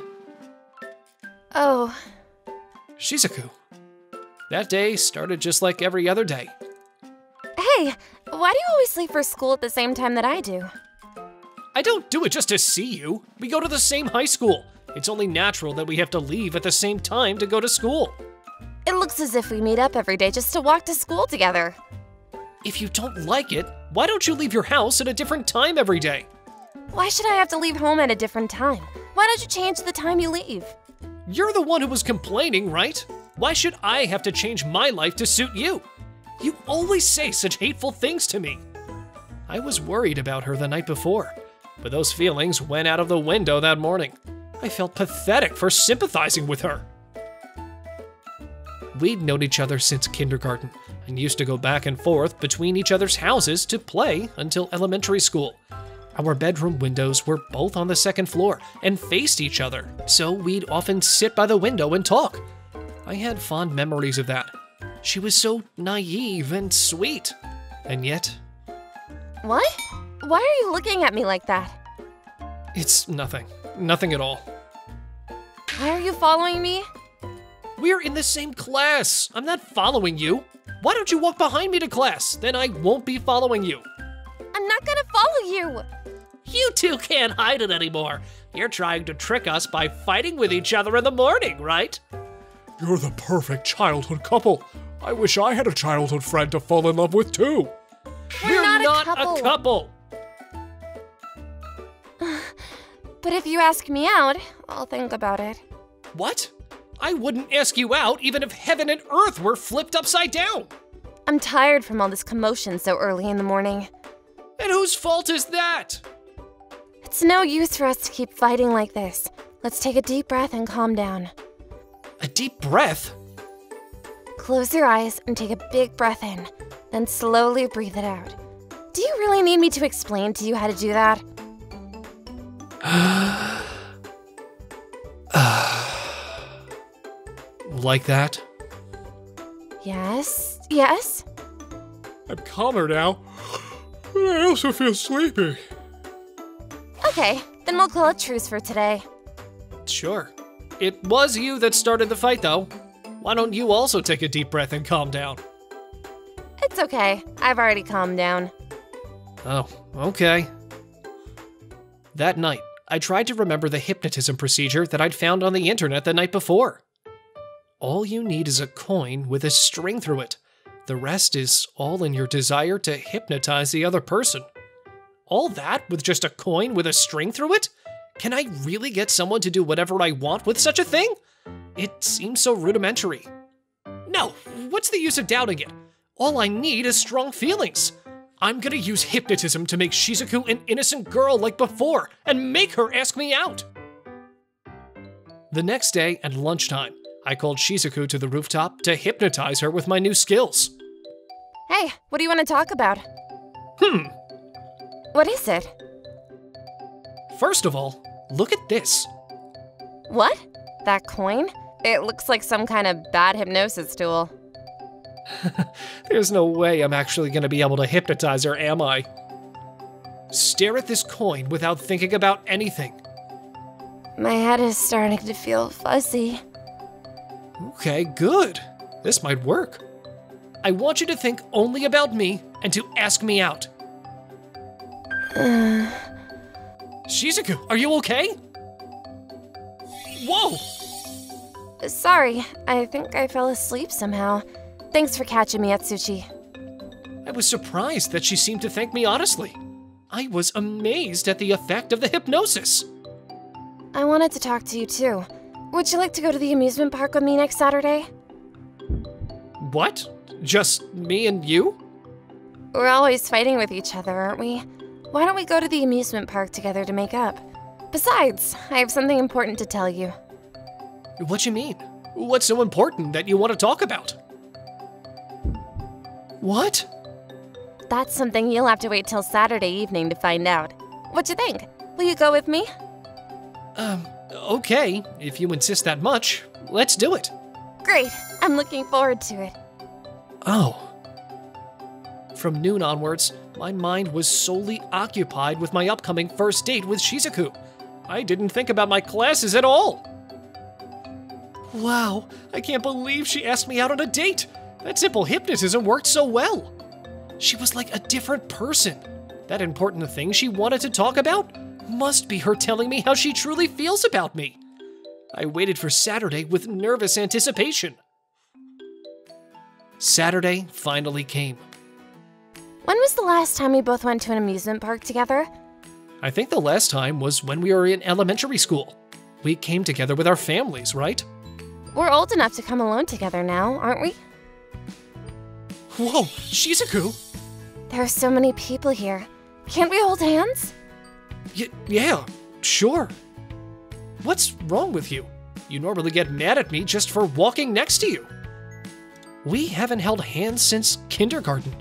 Oh, Shizuku. That day started just like every other day. hey, why do you always leave for school at the same time that I do? I don't do it just to see you. We go to the same high school. It's only natural that we have to leave at the same time to go to school. It looks as if we meet up every day just to walk to school together. If you don't like it, why don't you leave your house at a different time every day? Why should I have to leave home at a different time? Why don't you change the time you leave? You're the one who was complaining, right? Why should I have to change my life to suit you? You always say such hateful things to me. I was worried about her the night before, but those feelings went out of the window that morning. I felt pathetic for sympathizing with her. We'd known each other since kindergarten and used to go back and forth between each other's houses to play until elementary school. Our bedroom windows were both on the second floor and faced each other, so we'd often sit by the window and talk. I had fond memories of that. She was so naive and sweet, and yet... What? Why are you looking at me like that? It's nothing. Nothing at all. Why are you following me? We're in the same class. I'm not following you. Why don't you walk behind me to class? Then I won't be following you. I'm not gonna follow you. You two can't hide it anymore. You're trying to trick us by fighting with each other in the morning, right? You're the perfect childhood couple. I wish I had a childhood friend to fall in love with too. We're not a couple. But if you ask me out, I'll think about it. What? I wouldn't ask you out even if heaven and earth were flipped upside down. I'm tired from all this commotion so early in the morning. And whose fault is that? It's no use for us to keep fighting like this. Let's take a deep breath and calm down. A deep breath? Close your eyes and take a big breath in, then slowly breathe it out. Do you really need me to explain to you how to do that? Like that? Yes, yes? I'm calmer now, but I also feel sleepy. Okay, then we'll call it truce for today. Sure. It was you that started the fight, though. Why don't you also take a deep breath and calm down? It's okay, I've already calmed down. Oh, okay. That night, I tried to remember the hypnotism procedure that I'd found on the internet the night before. All you need is a coin with a string through it. The rest is all in your desire to hypnotize the other person. All that with just a coin with a string through it? Can I really get someone to do whatever I want with such a thing? It seems so rudimentary. No, what's the use of doubting it? All I need is strong feelings. I'm gonna use hypnotism to make Shizuku an innocent girl like before and make her ask me out. The next day at lunchtime, I called Shizuku to the rooftop to hypnotize her with my new skills. Hey, what do you want to talk about? What is it? First of all, look at this. What? That coin? It looks like some kind of bad hypnosis tool. There's no way I'm actually gonna be able to hypnotize her, am I? Stare at this coin without thinking about anything. My head is starting to feel fuzzy. Okay, good. This might work. I want you to think only about me and to ask me out. Shizuku, are you okay? Whoa! Sorry, I think I fell asleep somehow. Thanks for catching me, Atsuchi. I was surprised that she seemed to thank me honestly. I was amazed at the effect of the hypnosis. I wanted to talk to you too. Would you like to go to the amusement park with me next Saturday? What? Just me and you? We're always fighting with each other, aren't we? Why don't we go to the amusement park together to make up? Besides, I have something important to tell you. What you mean? What's so important that you want to talk about? What? That's something you'll have to wait till Saturday evening to find out. What you think? Will you go with me? Okay, if you insist that much, let's do it. Great, I'm looking forward to it. Oh. From noon onwards, my mind was solely occupied with my upcoming first date with Shizuku. I didn't think about my classes at all. Wow, I can't believe she asked me out on a date. That simple hypnotism worked so well. She was like a different person. That important thing she wanted to talk about must be her telling me how she truly feels about me. I waited for Saturday with nervous anticipation. Saturday finally came. When was the last time we both went to an amusement park together? I think the last time was when we were in elementary school. We came together with our families, right? We're old enough to come alone together now, aren't we? Whoa, Shizuku! There are so many people here. Can't we hold hands? Yeah, sure. What's wrong with you? You normally get mad at me just for walking next to you. We haven't held hands since kindergarten.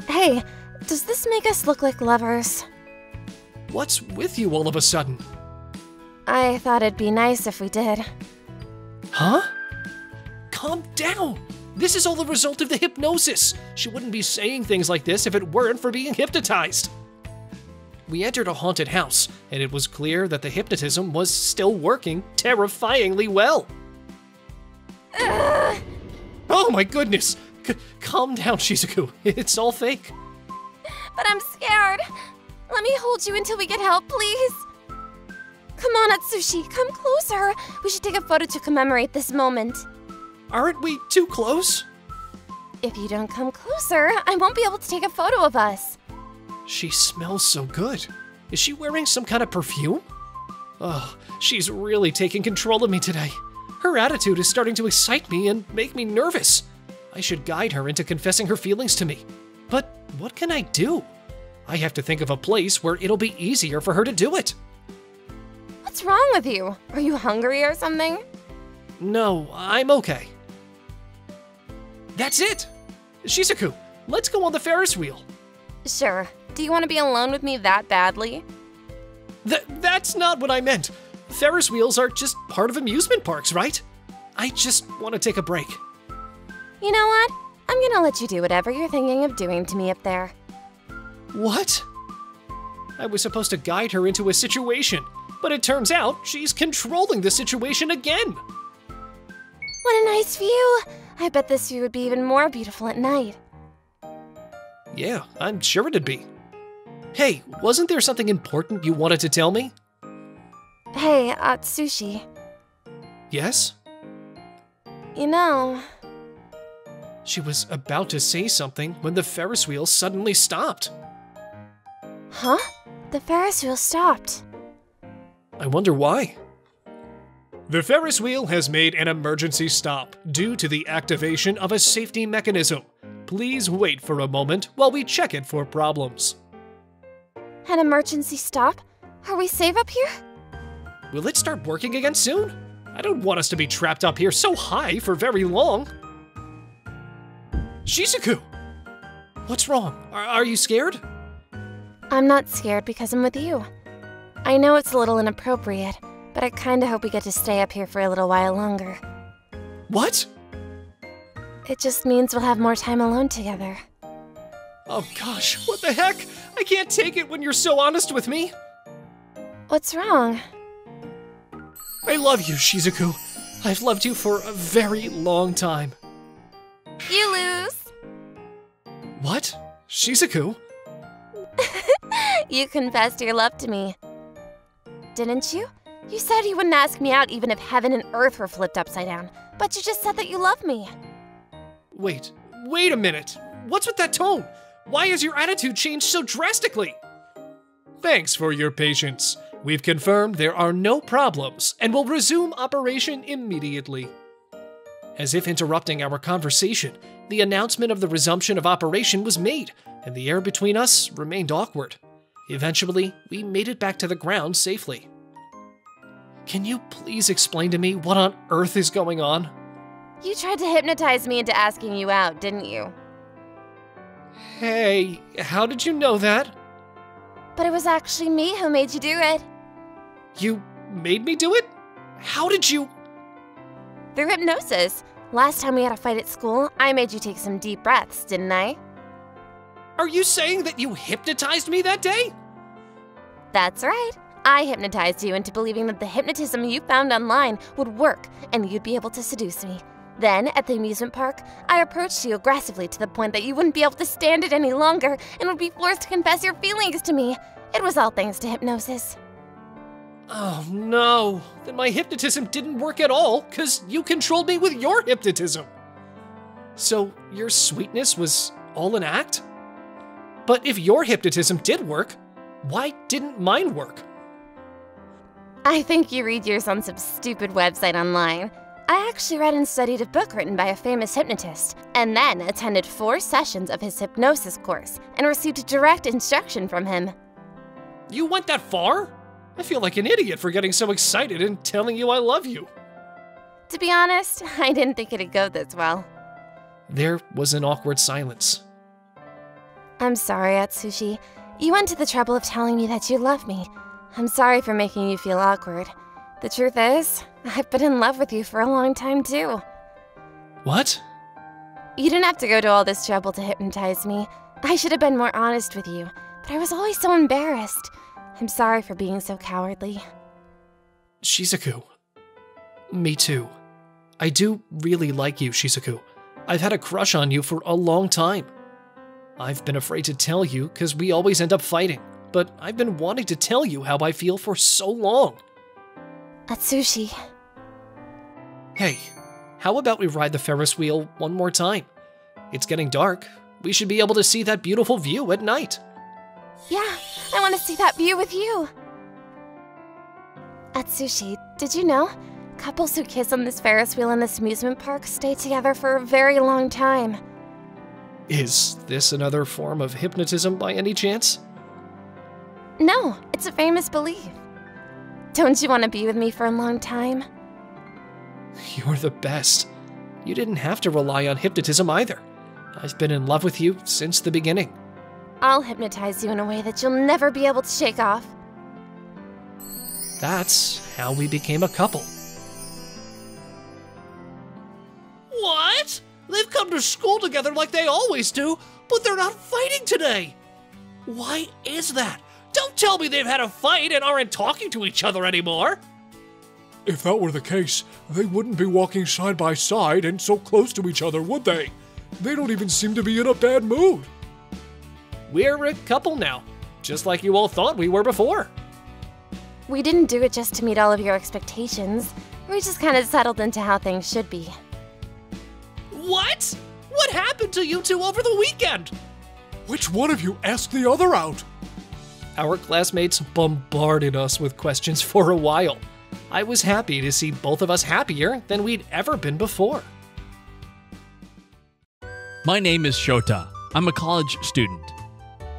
Hey, does this make us look like lovers? What's with you all of a sudden? I thought it'd be nice if we did. Huh? Calm down! This is all the result of the hypnosis. She wouldn't be saying things like this if it weren't for being hypnotized. We entered a haunted house, and it was clear that the hypnotism was still working terrifyingly well. Oh my goodness! Calm down, Shizuku. It's all fake. But I'm scared. Let me hold you until we get help, please. Come on, Atsushi, come closer. We should take a photo to commemorate this moment. Aren't we too close? If you don't come closer, I won't be able to take a photo of us. She smells so good. Is she wearing some kind of perfume? Oh, she's really taking control of me today. Her attitude is starting to excite me and make me nervous. I should guide her into confessing her feelings to me. But what can I do? I have to think of a place where it'll be easier for her to do it. What's wrong with you? Are you hungry or something? No, I'm okay. That's it! Shizuku, let's go on the Ferris wheel. Sure. Do you want to be alone with me that badly? That's not what I meant. Ferris wheels are just part of amusement parks, right? I just want to take a break. You know what? I'm gonna let you do whatever you're thinking of doing to me up there. What? I was supposed to guide her into a situation, but it turns out she's controlling the situation again. What a nice view! I bet this view would be even more beautiful at night. Yeah, I'm sure it'd be. Hey, wasn't there something important you wanted to tell me? Hey, Atsushi. Yes? You know... She was about to say something when the Ferris wheel suddenly stopped. Huh? The Ferris wheel stopped. I wonder why. The Ferris wheel has made an emergency stop due to the activation of a safety mechanism. Please wait for a moment while we check it for problems. An emergency stop? Are we safe up here? Will it start working again soon? I don't want us to be trapped up here so high for very long. Shizuku! What's wrong? Are you scared? I'm not scared because I'm with you. I know it's a little inappropriate, but I kinda hope we get to stay up here for a little while longer. What? It just means we'll have more time alone together. Oh gosh, what the heck? I can't take it when you're so honest with me. What's wrong? I love you, Shizuku. I've loved you for a very long time. You lose! What? Shizuku? You confessed your love to me. Didn't you? You said you wouldn't ask me out even if heaven and earth were flipped upside down, but you just said that you love me. Wait a minute. What's with that tone? Why has your attitude changed so drastically? Thanks for your patience. We've confirmed there are no problems and will resume operation immediately. As if interrupting our conversation, the announcement of the resumption of operation was made, and the air between us remained awkward. Eventually, we made it back to the ground safely. Can you please explain to me what on earth is going on? You tried to hypnotize me into asking you out, didn't you? Hey, how did you know that? But it was actually me who made you do it. You made me do it? How did you? Through hypnosis. Last time we had a fight at school, I made you take some deep breaths, didn't I? Are you saying that you hypnotized me that day? That's right. I hypnotized you into believing that the hypnotism you found online would work and you'd be able to seduce me. Then, at the amusement park, I approached you aggressively to the point that you wouldn't be able to stand it any longer and would be forced to confess your feelings to me. It was all thanks to hypnosis. Oh no, then my hypnotism didn't work at all because you controlled me with your hypnotism. So your sweetness was all an act? But if your hypnotism did work, why didn't mine work? I think you read yours on some stupid website online. I actually read and studied a book written by a famous hypnotist, and then attended 4 sessions of his hypnosis course and received direct instruction from him. You went that far? I feel like an idiot for getting so excited and telling you I love you. To be honest, I didn't think it'd go this well. There was an awkward silence. I'm sorry, Atsushi. You went to the trouble of telling me that you love me. I'm sorry for making you feel awkward. The truth is, I've been in love with you for a long time too. What? You didn't have to go to all this trouble to hypnotize me. I should have been more honest with you, but I was always so embarrassed. I'm sorry for being so cowardly. Shizuku. Me too. I do really like you, Shizuku. I've had a crush on you for a long time. I've been afraid to tell you because we always end up fighting, but I've been wanting to tell you how I feel for so long. Atsushi. Hey, how about we ride the Ferris wheel one more time? It's getting dark. We should be able to see that beautiful view at night. Yeah, I want to see that view with you. Atsushi, did you know? Couples who kiss on this Ferris wheel in this amusement park stay together for a very long time. Is this another form of hypnotism by any chance? No, it's a famous belief. Don't you want to be with me for a long time? You're the best. You didn't have to rely on hypnotism either. I've been in love with you since the beginning. I'll hypnotize you in a way that you'll never be able to shake off. That's how we became a couple. What? They've come to school together like they always do, but they're not fighting today. Why is that? Don't tell me they've had a fight and aren't talking to each other anymore. If that were the case, they wouldn't be walking side by side and so close to each other, would they? They don't even seem to be in a bad mood. We're a couple now, just like you all thought we were before. We didn't do it just to meet all of your expectations. We just kind of settled into how things should be. What? What happened to you two over the weekend? Which one of you asked the other out? Our classmates bombarded us with questions for a while. I was happy to see both of us happier than we'd ever been before. My name is Shota. I'm a college student.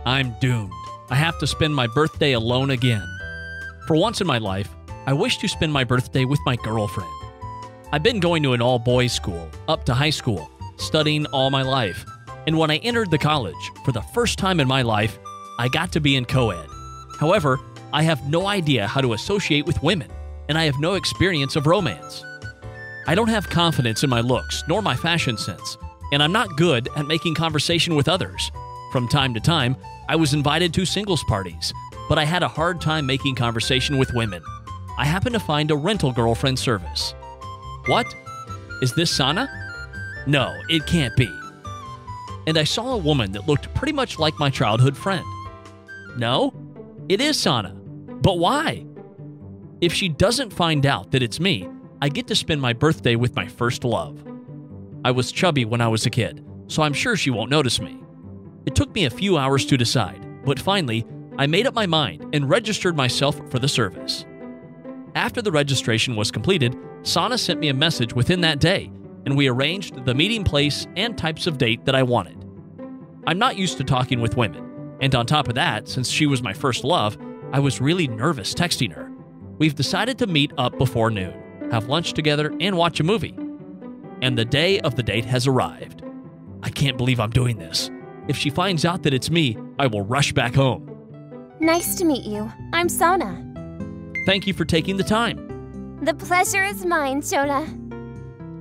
I'm doomed. I have to spend my birthday alone again. For once in my life, I wish to spend my birthday with my girlfriend. I've been going to an all-boys school, up to high school, studying all my life. And when I entered the college, for the first time in my life, I got to be in co-ed. However, I have no idea how to associate with women, and I have no experience of romance. I don't have confidence in my looks, nor my fashion sense, and I'm not good at making conversation with others. From time to time, I was invited to singles parties, but I had a hard time making conversation with women. I happened to find a rental girlfriend service. What? Is this Sana? No, it can't be. And I saw a woman that looked pretty much like my childhood friend. No, it is Sana. But why? If she doesn't find out that it's me, I get to spend my birthday with my first love. I was chubby when I was a kid, so I'm sure she won't notice me. It took me a few hours to decide, but finally, I made up my mind and registered myself for the service. After the registration was completed, Sana sent me a message within that day, and we arranged the meeting place and types of date that I wanted. I'm not used to talking with women, and on top of that, since she was my first love, I was really nervous texting her. We've decided to meet up before noon, have lunch together, and watch a movie. And the day of the date has arrived. I can't believe I'm doing this. If she finds out that it's me, I will rush back home. Nice to meet you. I'm Sona. Thank you for taking the time. The pleasure is mine, Shota.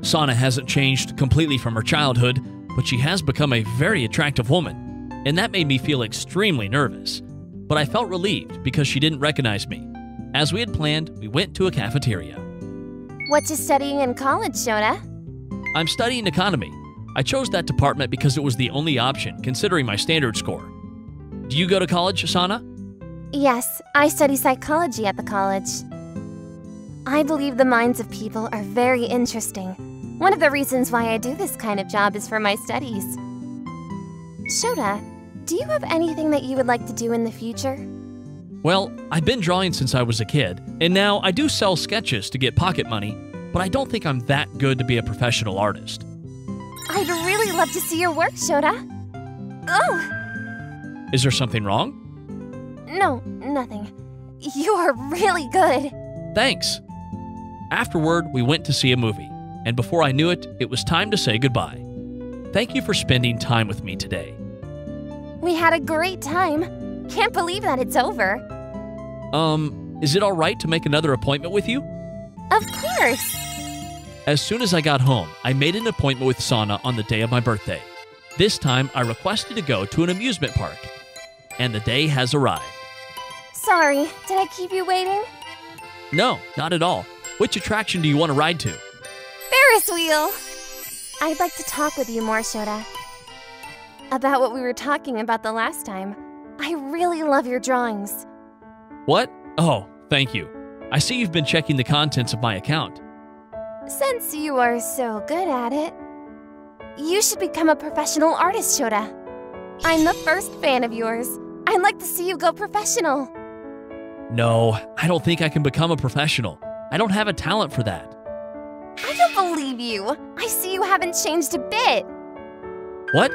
Sana hasn't changed completely from her childhood, but she has become a very attractive woman, and that made me feel extremely nervous. But I felt relieved because she didn't recognize me. As we had planned, we went to a cafeteria. What you studying in college, Shota? I'm studying economy. I chose that department because it was the only option, considering my standard score. Do you go to college, Sana? Yes, I study psychology at the college. I believe the minds of people are very interesting. One of the reasons why I do this kind of job is for my studies. Shota, do you have anything that you would like to do in the future? Well, I've been drawing since I was a kid, and now I do sell sketches to get pocket money, but I don't think I'm that good to be a professional artist. I'd really love to see your work, Shota. Oh! Is there something wrong? No, nothing. You are really good. Thanks. Afterward, we went to see a movie, and before I knew it, it was time to say goodbye. Thank you for spending time with me today. We had a great time. Can't believe that it's over. Is it all right to make another appointment with you? Of course. As soon as I got home, I made an appointment with Sana on the day of my birthday. This time, I requested to go to an amusement park. And the day has arrived. Sorry, did I keep you waiting? No, not at all. Which attraction do you want to ride to? Ferris wheel! I'd like to talk with you more, Shota. About what we were talking about the last time. I really love your drawings. What? Oh, thank you. I see you've been checking the contents of my account. Since you are so good at it, you should become a professional artist, Shota. I'm the first fan of yours. I'd like to see you go professional. No, I don't think I can become a professional. I don't have a talent for that. I don't believe you. I see you haven't changed a bit. What?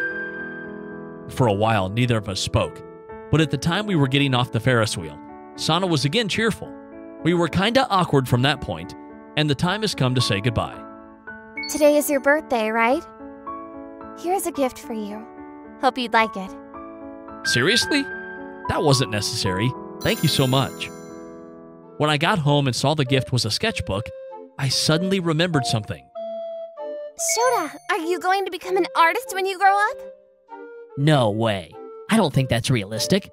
For a while, neither of us spoke. But at the time we were getting off the Ferris wheel, Sana was again cheerful. We were kinda awkward from that point, and the time has come to say goodbye. Today is your birthday, right? Here's a gift for you. Hope you'd like it. Seriously? That wasn't necessary. Thank you so much. When I got home and saw the gift was a sketchbook, I suddenly remembered something. Shota, are you going to become an artist when you grow up? No way. I don't think that's realistic.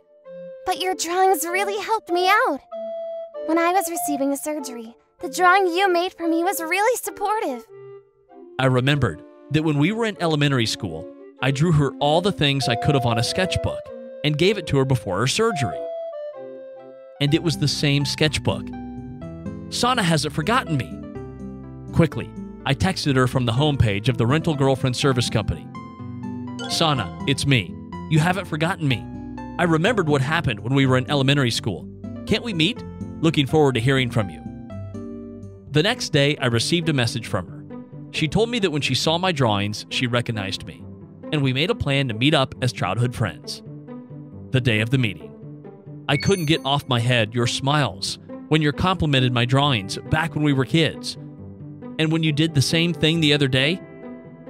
But your drawings really helped me out. When I was receiving a surgery, the drawing you made for me was really supportive. I remembered that when we were in elementary school, I drew her all the things I could have on a sketchbook and gave it to her before her surgery. And it was the same sketchbook. Sana hasn't forgotten me. Quickly, I texted her from the homepage of the rental girlfriend service company. Sana, it's me. You haven't forgotten me. I remembered what happened when we were in elementary school. Can't we meet? Looking forward to hearing from you. The next day, I received a message from her. She told me that when she saw my drawings, she recognized me, and we made a plan to meet up as childhood friends. The day of the meeting. I couldn't get off my head your smiles when you complimented my drawings back when we were kids. And when you did the same thing the other day,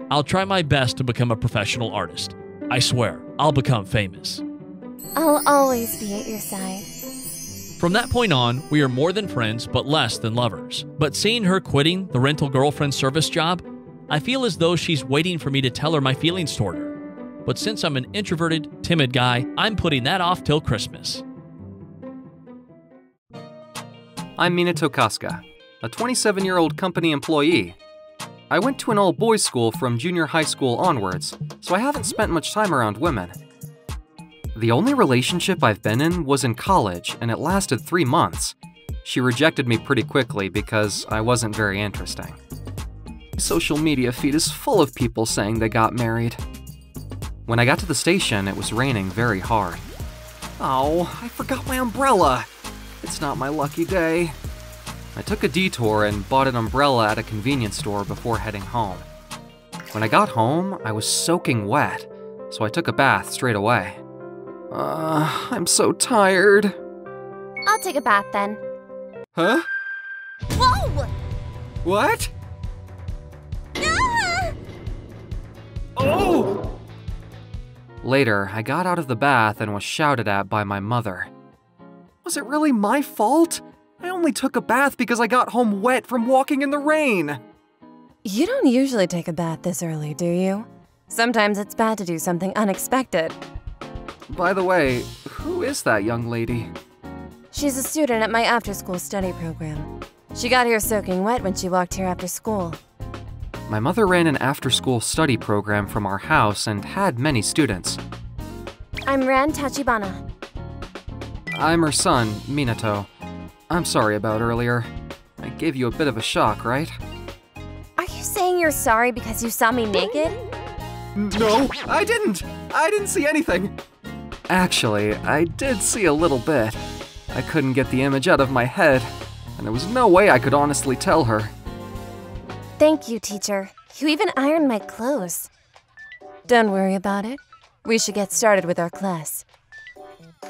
I'll try my best to become a professional artist. I swear, I'll become famous. I'll always be at your side. From that point on, we are more than friends, but less than lovers. But seeing her quitting the rental girlfriend service job, I feel as though she's waiting for me to tell her my feelings toward her. But since I'm an introverted, timid guy, I'm putting that off till Christmas. I'm Minato Kasuga, a 27-year-old company employee. I went to an all-boys school from junior high school onwards, so I haven't spent much time around women. The only relationship I've been in was in college, and it lasted 3 months. She rejected me pretty quickly because I wasn't very interesting. My social media feed is full of people saying they got married. When I got to the station, it was raining very hard. Oh, I forgot my umbrella! It's not my lucky day. I took a detour and bought an umbrella at a convenience store before heading home. When I got home, I was soaking wet, so I took a bath straight away. I'm so tired. I'll take a bath then. Huh? Whoa! What? Ah! Oh! Later, I got out of the bath and was shouted at by my mother. Was it really my fault? I only took a bath because I got home wet from walking in the rain. You don't usually take a bath this early, do you? Sometimes it's bad to do something unexpected. By the way, who is that young lady? She's a student at my after-school study program. She got here soaking wet when she walked here after school. My mother ran an after-school study program from our house and had many students. I'm Ran Tachibana. I'm her son, Minato. I'm sorry about earlier. I gave you a bit of a shock, right? Are you saying you're sorry because you saw me naked? No, I didn't! I didn't see anything! Actually, I did see a little bit. I couldn't get the image out of my head, and there was no way I could honestly tell her. Thank you, teacher. You even ironed my clothes. Don't worry about it. We should get started with our class.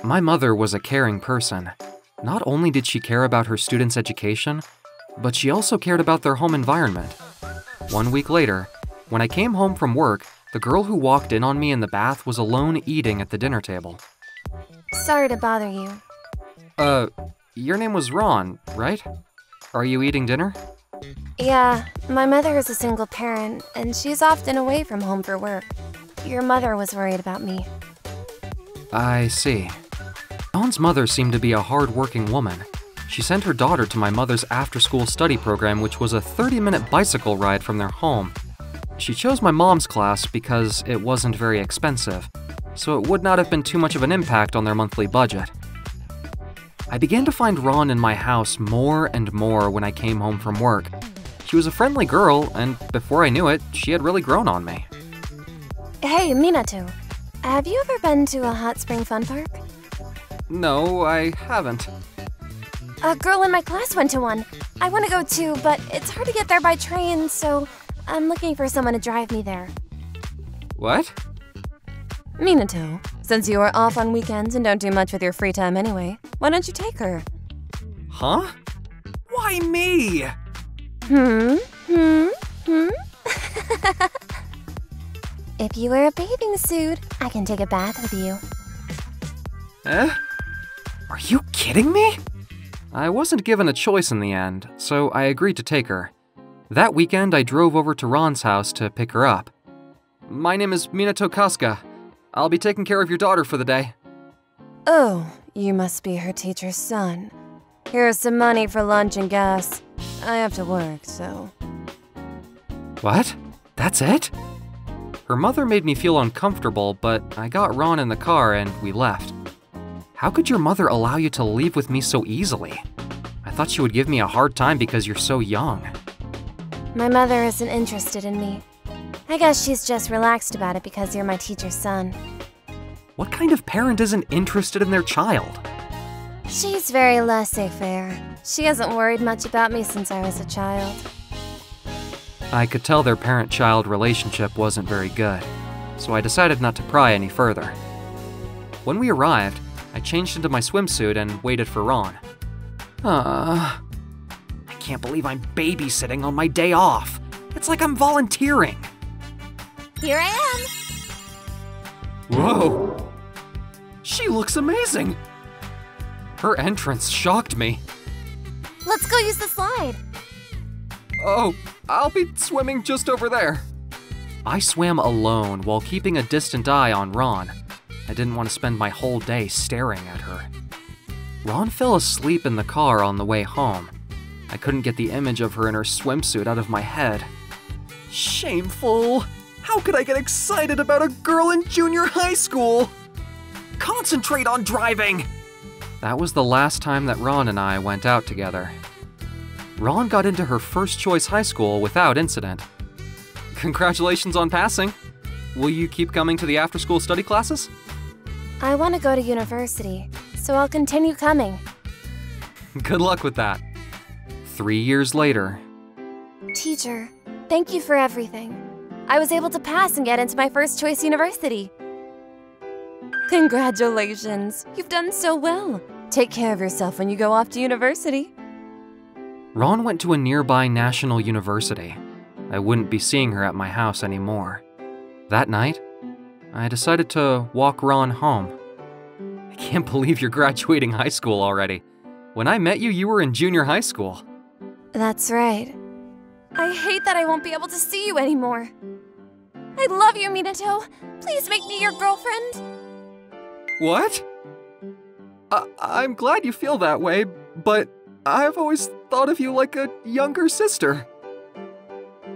My mother was a caring person. Not only did she care about her students' education, but she also cared about their home environment. 1 week later, when I came home from work, the girl who walked in on me in the bath was alone eating at the dinner table. Sorry to bother you. Your name was Ron, right? Are you eating dinner? Yeah, my mother is a single parent, and she's often away from home for work. Your mother was worried about me. I see. Ron's mother seemed to be a hard-working woman. She sent her daughter to my mother's after-school study program, which was a 30-minute bicycle ride from their home. She chose my mom's class because it wasn't very expensive, so it would not have been too much of an impact on their monthly budget. I began to find Ron in my house more and more when I came home from work. She was a friendly girl, and before I knew it, she had really grown on me. Hey, Minato. Have you ever been to a hot spring fun park? No, I haven't. A girl in my class went to one. I want to go too, but it's hard to get there by train, so I'm looking for someone to drive me there. What? Minato, since you are off on weekends and don't do much with your free time anyway, why don't you take her? Huh? Why me? If you wear a bathing suit, I can take a bath with you. Eh? Are you kidding me? I wasn't given a choice in the end, so I agreed to take her. That weekend, I drove over to Ron's house to pick her up. My name is Minato Kasuga. I'll be taking care of your daughter for the day. Oh, you must be her teacher's son. Here's some money for lunch and gas. I have to work, so... What? That's it? Her mother made me feel uncomfortable, but I got Ron in the car and we left. How could your mother allow you to leave with me so easily? I thought she would give me a hard time because you're so young. My mother isn't interested in me. I guess she's just relaxed about it because you're my teacher's son. What kind of parent isn't interested in their child? She's very laissez-faire. She hasn't worried much about me since I was a child. I could tell their parent-child relationship wasn't very good, so I decided not to pry any further. When we arrived, I changed into my swimsuit and waited for Ron. I can't believe I'm babysitting on my day off. It's like I'm volunteering. Here I am. Whoa! She looks amazing! Her entrance shocked me. Let's go use the slide. Oh, I'll be swimming just over there. I swam alone while keeping a distant eye on Ron. I didn't want to spend my whole day staring at her. Ron fell asleep in the car on the way home. I couldn't get the image of her in her swimsuit out of my head. Shameful! How could I get excited about a girl in junior high school? Concentrate on driving! That was the last time that Ron and I went out together. Ron got into her first choice high school without incident. Congratulations on passing. Will you keep coming to the after-school study classes? I want to go to university, so I'll continue coming. Good luck with that. 3 years later. Teacher, thank you for everything. I was able to pass and get into my first choice university. Congratulations! You've done so well. Take care of yourself when you go off to university. Ron went to a nearby national university. I wouldn't be seeing her at my house anymore. That night, I decided to walk Ron home. I can't believe you're graduating high school already. When I met you, you were in junior high school. That's right. I hate that I won't be able to see you anymore. I love you, Minato. Please make me your girlfriend. What? I'm glad you feel that way, but I've always thought of you like a younger sister.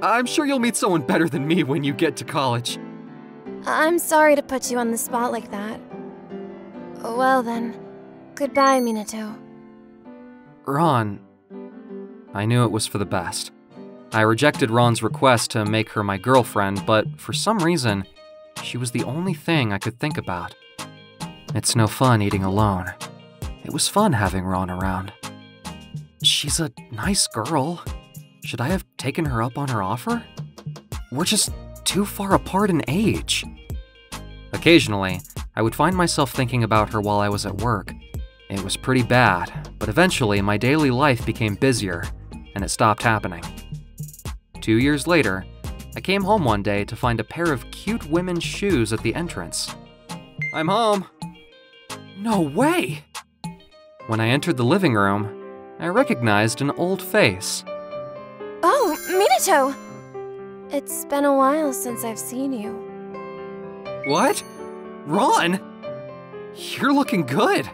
I'm sure you'll meet someone better than me when you get to college. I'm sorry to put you on the spot like that. Well then, goodbye, Minato. Ron, I knew it was for the best. I rejected Ron's request to make her my girlfriend, but for some reason, she was the only thing I could think about. It's no fun eating alone. It was fun having Ron around. She's a nice girl. Should I have taken her up on her offer? We're just too far apart in age. Occasionally, I would find myself thinking about her while I was at work. It was pretty bad, but eventually my daily life became busier, and it stopped happening. 2 years later, I came home one day to find a pair of cute women's shoes at the entrance. I'm home. No way! When I entered the living room, I recognized an old face. Oh, Minato! It's been a while since I've seen you. What? Ron? You're looking good.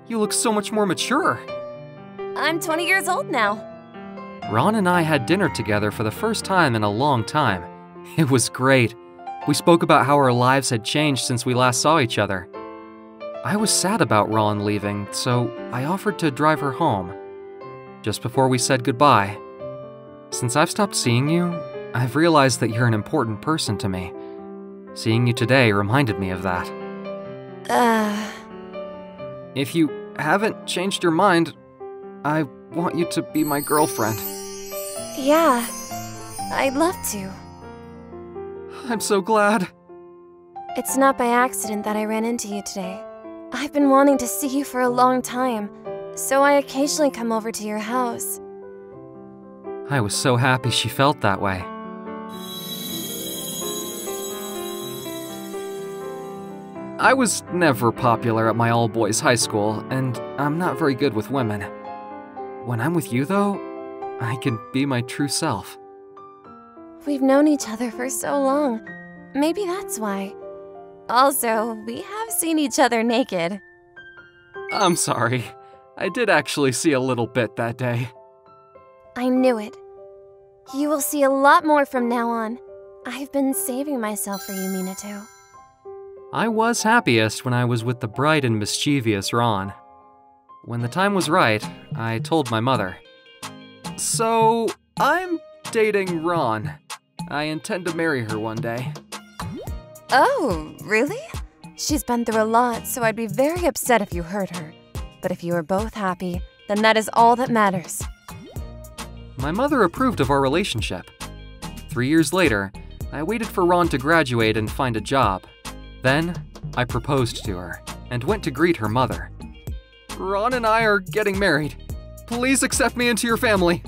You look so much more mature. I'm 20 years old now. Ron and I had dinner together for the first time in a long time. It was great. We spoke about how our lives had changed since we last saw each other. I was sad about Ron leaving, so I offered to drive her home. Just before we said goodbye. Since I've stopped seeing you, I've realized that you're an important person to me. Seeing you today reminded me of that. If you haven't changed your mind, I want you to be my girlfriend. Yeah, I'd love to. I'm so glad. It's not by accident that I ran into you today. I've been wanting to see you for a long time, so I occasionally come over to your house. I was so happy she felt that way. I was never popular at my all-boys high school, and I'm not very good with women. When I'm with you, though, I can be my true self. We've known each other for so long. Maybe that's why. Also, we have seen each other naked. I'm sorry. I did actually see a little bit that day. I knew it. You will see a lot more from now on. I've been saving myself for you, Minato. I was happiest when I was with the bright and mischievous Ron. When the time was right, I told my mother. So, I'm dating Ron. I intend to marry her one day. Oh, really? She's been through a lot, so I'd be very upset if you hurt her. But if you are both happy, then that is all that matters. My mother approved of our relationship. 3 years later, I waited for Ron to graduate and find a job. Then, I proposed to her and went to greet her mother. Ron and I are getting married. Please accept me into your family.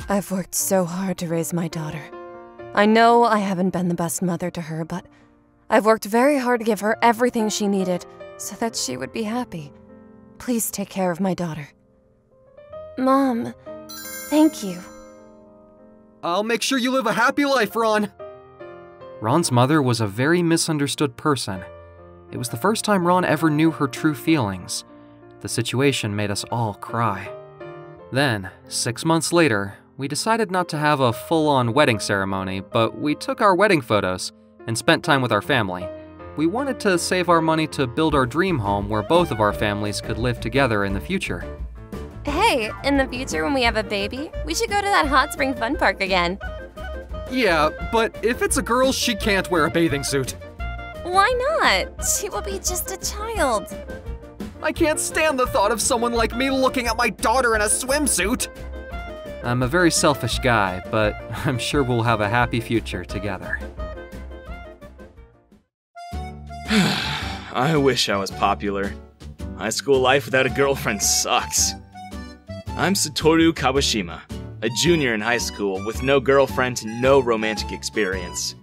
I've worked so hard to raise my daughter. I know I haven't been the best mother to her, but I've worked very hard to give her everything she needed so that she would be happy. Please take care of my daughter. Mom, thank you. I'll make sure you live a happy life, Ron. Ron's mother was a very misunderstood person. It was the first time Ron ever knew her true feelings. The situation made us all cry. Then, 6 months later, we decided not to have a full-on wedding ceremony, but we took our wedding photos and spent time with our family. We wanted to save our money to build our dream home where both of our families could live together in the future. Hey, in the future when we have a baby, we should go to that hot spring fun park again. Yeah, but if it's a girl, she can't wear a bathing suit. Why not? She will be just a child. I can't stand the thought of someone like me looking at my daughter in a swimsuit. I'm a very selfish guy, but I'm sure we'll have a happy future together. I wish I was popular. High school life without a girlfriend sucks. I'm Satoru Kawashima, a junior in high school with no girlfriend and no romantic experience.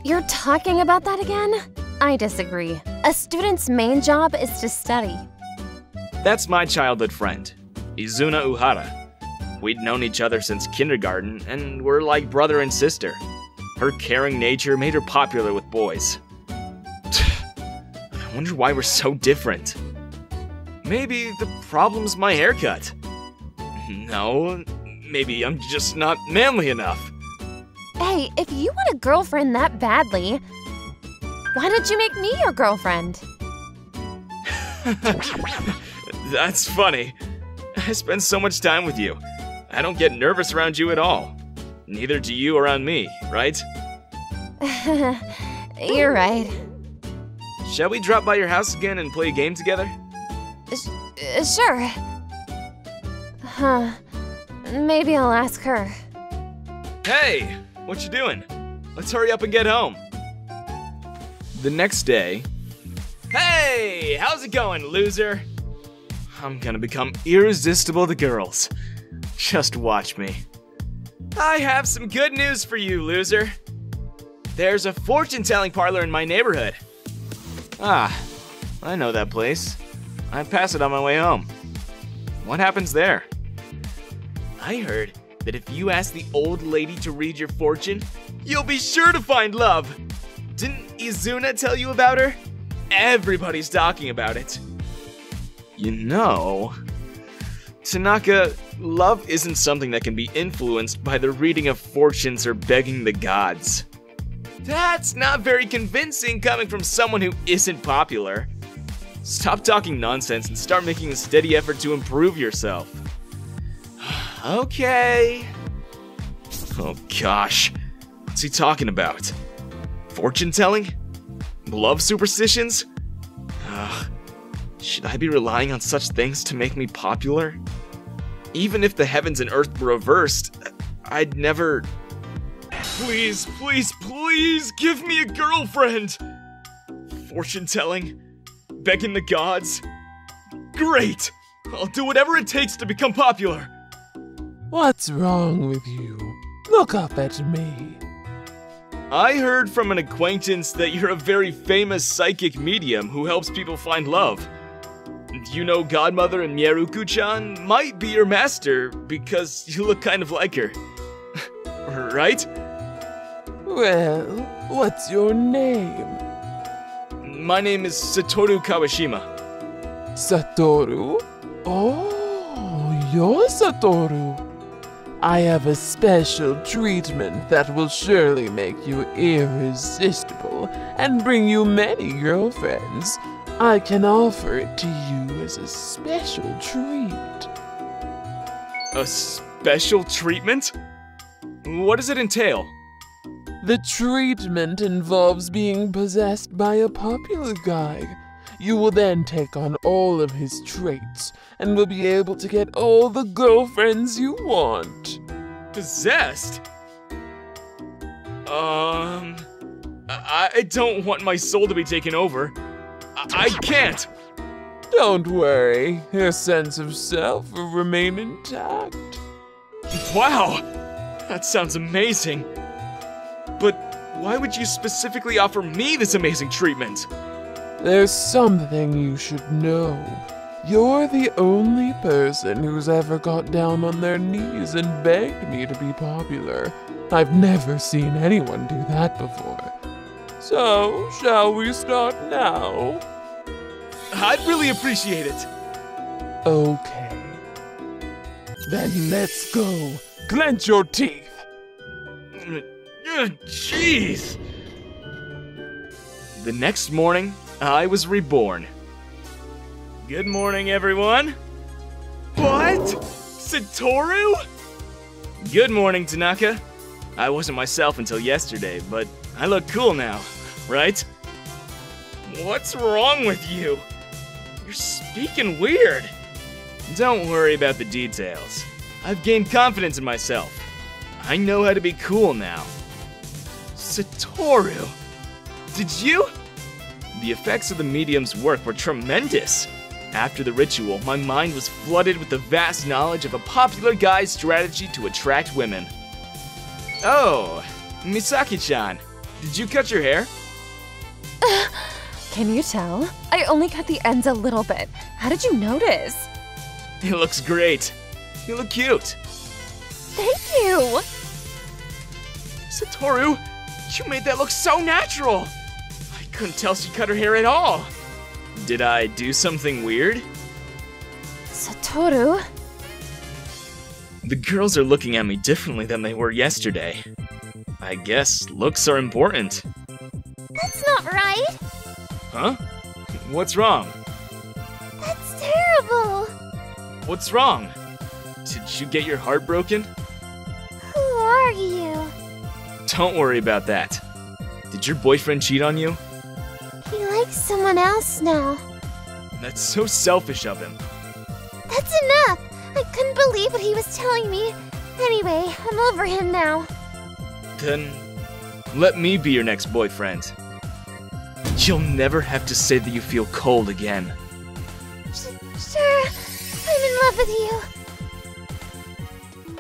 You're talking about that again? I disagree. A student's main job is to study. That's my childhood friend, Izuna Uhara. We'd known each other since kindergarten and were like brother and sister. Her caring nature made her popular with boys. I wonder why we're so different. Maybe the problem's my haircut. No, maybe I'm just not manly enough. Hey, if you want a girlfriend that badly, why don't you make me your girlfriend? That's funny. I spend so much time with you. I don't get nervous around you at all. Neither do you around me, right? You're right. Shall we drop by your house again and play a game together? Sure. Huh. Maybe I'll ask her. Hey, what you doing? Let's hurry up and get home. The next day. Hey, how's it going, loser? I'm gonna become irresistible to girls. Just watch me. I have some good news for you, loser. There's a fortune-telling parlor in my neighborhood. Ah, I know that place. I pass it on my way home. What happens there? I heard that if you ask the old lady to read your fortune, you'll be sure to find love. Didn't Izuna tell you about her? Everybody's talking about it. You know, Tanaka, love isn't something that can be influenced by the reading of fortunes or begging the gods. That's not very convincing coming from someone who isn't popular. Stop talking nonsense and start making a steady effort to improve yourself. Okay. Oh gosh, what's he talking about? Fortune telling? Love superstitions? Ugh. Should I be relying on such things to make me popular? Even if the heavens and earth were reversed, I'd never... Please, please, please give me a girlfriend! Fortune telling? Begging the gods? Great! I'll do whatever it takes to become popular! What's wrong with you? Look up at me. I heard from an acquaintance that you're a very famous psychic medium who helps people find love. You know Godmother and Mieruku-chan might be your master because you look kind of like her. Right? Well, what's your name? My name is Satoru Kawashima. Satoru? Oh, you're Satoru. I have a special treatment that will surely make you irresistible and bring you many girlfriends. I can offer it to you as a special treat. A special treatment? What does it entail? The treatment involves being possessed by a popular guy. You will then take on all of his traits and will be able to get all the girlfriends you want. Possessed? I don't want my soul to be taken over. I can't. Don't worry, your sense of self will remain intact. Wow, that sounds amazing. But why would you specifically offer me this amazing treatment? There's something you should know. You're the only person who's ever got down on their knees and begged me to be popular. I've never seen anyone do that before. So, shall we start now? I'd really appreciate it. Okay. Then let's go. Clench your teeth. Jeez. The next morning, I was reborn. Good morning, everyone. What? Satoru? Good morning, Tanaka. I wasn't myself until yesterday, but I look cool now, right? What's wrong with you? You're speaking weird. Don't worry about the details. I've gained confidence in myself. I know how to be cool now. Satoru, did you? The effects of the medium's work were tremendous. After the ritual, my mind was flooded with the vast knowledge of a popular guy's strategy to attract women. Oh, Misaki-chan, did you cut your hair? Can you tell? I only cut the ends a little bit. How did you notice? It looks great. You look cute. Thank you! Satoru, you made that look so natural. I couldn't tell she cut her hair at all. Did I do something weird? Satoru? The girls are looking at me differently than they were yesterday. I guess looks are important. That's not right. Huh? What's wrong? That's terrible. What's wrong? Did you get your heart broken? Who are you? Don't worry about that. Did your boyfriend cheat on you? He likes someone else now. That's so selfish of him. That's enough. I couldn't believe what he was telling me. Anyway, I'm over him now. Then, let me be your next boyfriend. You'll never have to say that you feel cold again. Sure, I'm in love with you.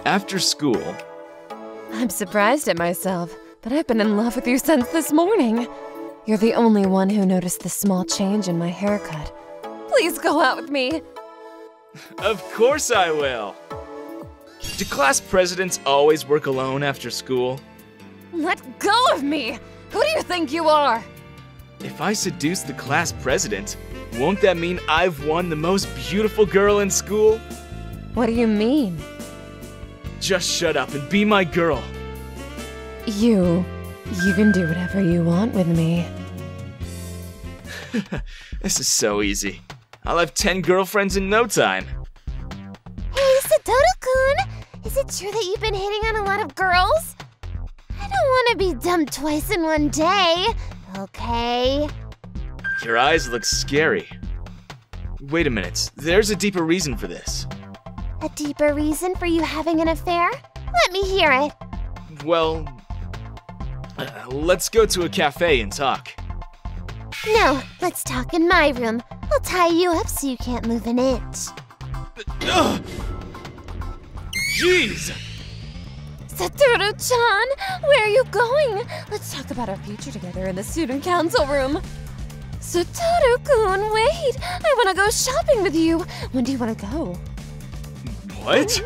After school... I'm surprised at myself, but I've been in love with you since this morning. You're the only one who noticed the small change in my haircut. Please go out with me. Of course I will. Do class presidents always work alone after school? Let go of me! Who do you think you are? If I seduce the class president, won't that mean I've won the most beautiful girl in school? What do you mean? Just shut up and be my girl. You can do whatever you want with me. This is so easy. I'll have 10 girlfriends in no time. Hey, Satoru-kun! Is it true that you've been hitting on a lot of girls? I don't want to be dumped twice in one day, okay? Your eyes look scary. Wait a minute, there's a deeper reason for this. A deeper reason for you having an affair? Let me hear it. Well, let's go to a cafe and talk. No, let's talk in my room. I'll tie you up so you can't move an inch. Jeez! Satoru-chan, where are you going? Let's talk about our future together in the student council room. Satoru-kun, wait! I want to go shopping with you. When do you want to go? What?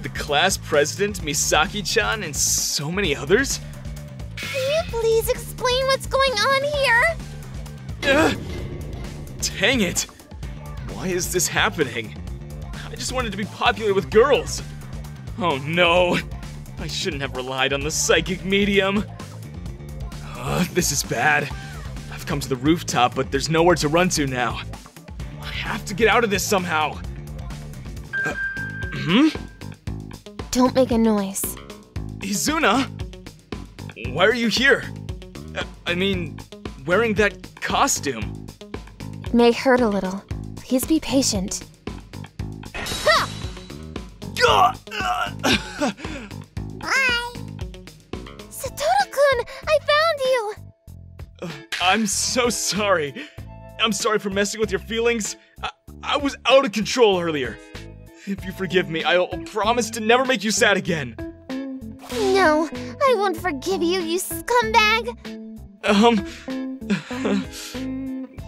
The class president, Misaki-chan, and so many others? Can you please explain what's going on here? Dang it! Why is this happening? I just wanted to be popular with girls. Oh no! I shouldn't have relied on the psychic medium. This is bad. I've come to the rooftop, but there's nowhere to run to now. I have to get out of this somehow. Don't make a noise. Izuna? Why are you here? I mean, wearing that costume. It may hurt a little. Please be patient. Ha! Bye! Satoru-kun, I found you! I'm so sorry. I'm sorry for messing with your feelings. I was out of control earlier. If you forgive me, I'll promise to never make you sad again. No, I won't forgive you, you scumbag!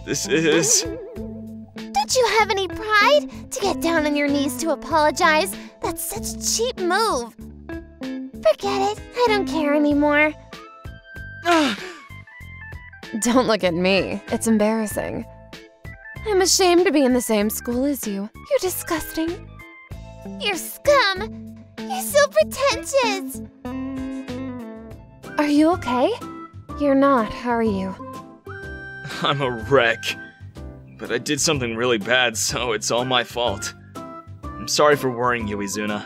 This is... Don't you have any pride? To get down on your knees to apologize? That's such a cheap move. Forget it, I don't care anymore. Don't look at me. It's embarrassing. I'm ashamed to be in the same school as you. You're disgusting. You're scum! You're so pretentious! Are you okay? You're not, are you? I'm a wreck. But I did something really bad, so it's all my fault. I'm sorry for worrying you, Izuna.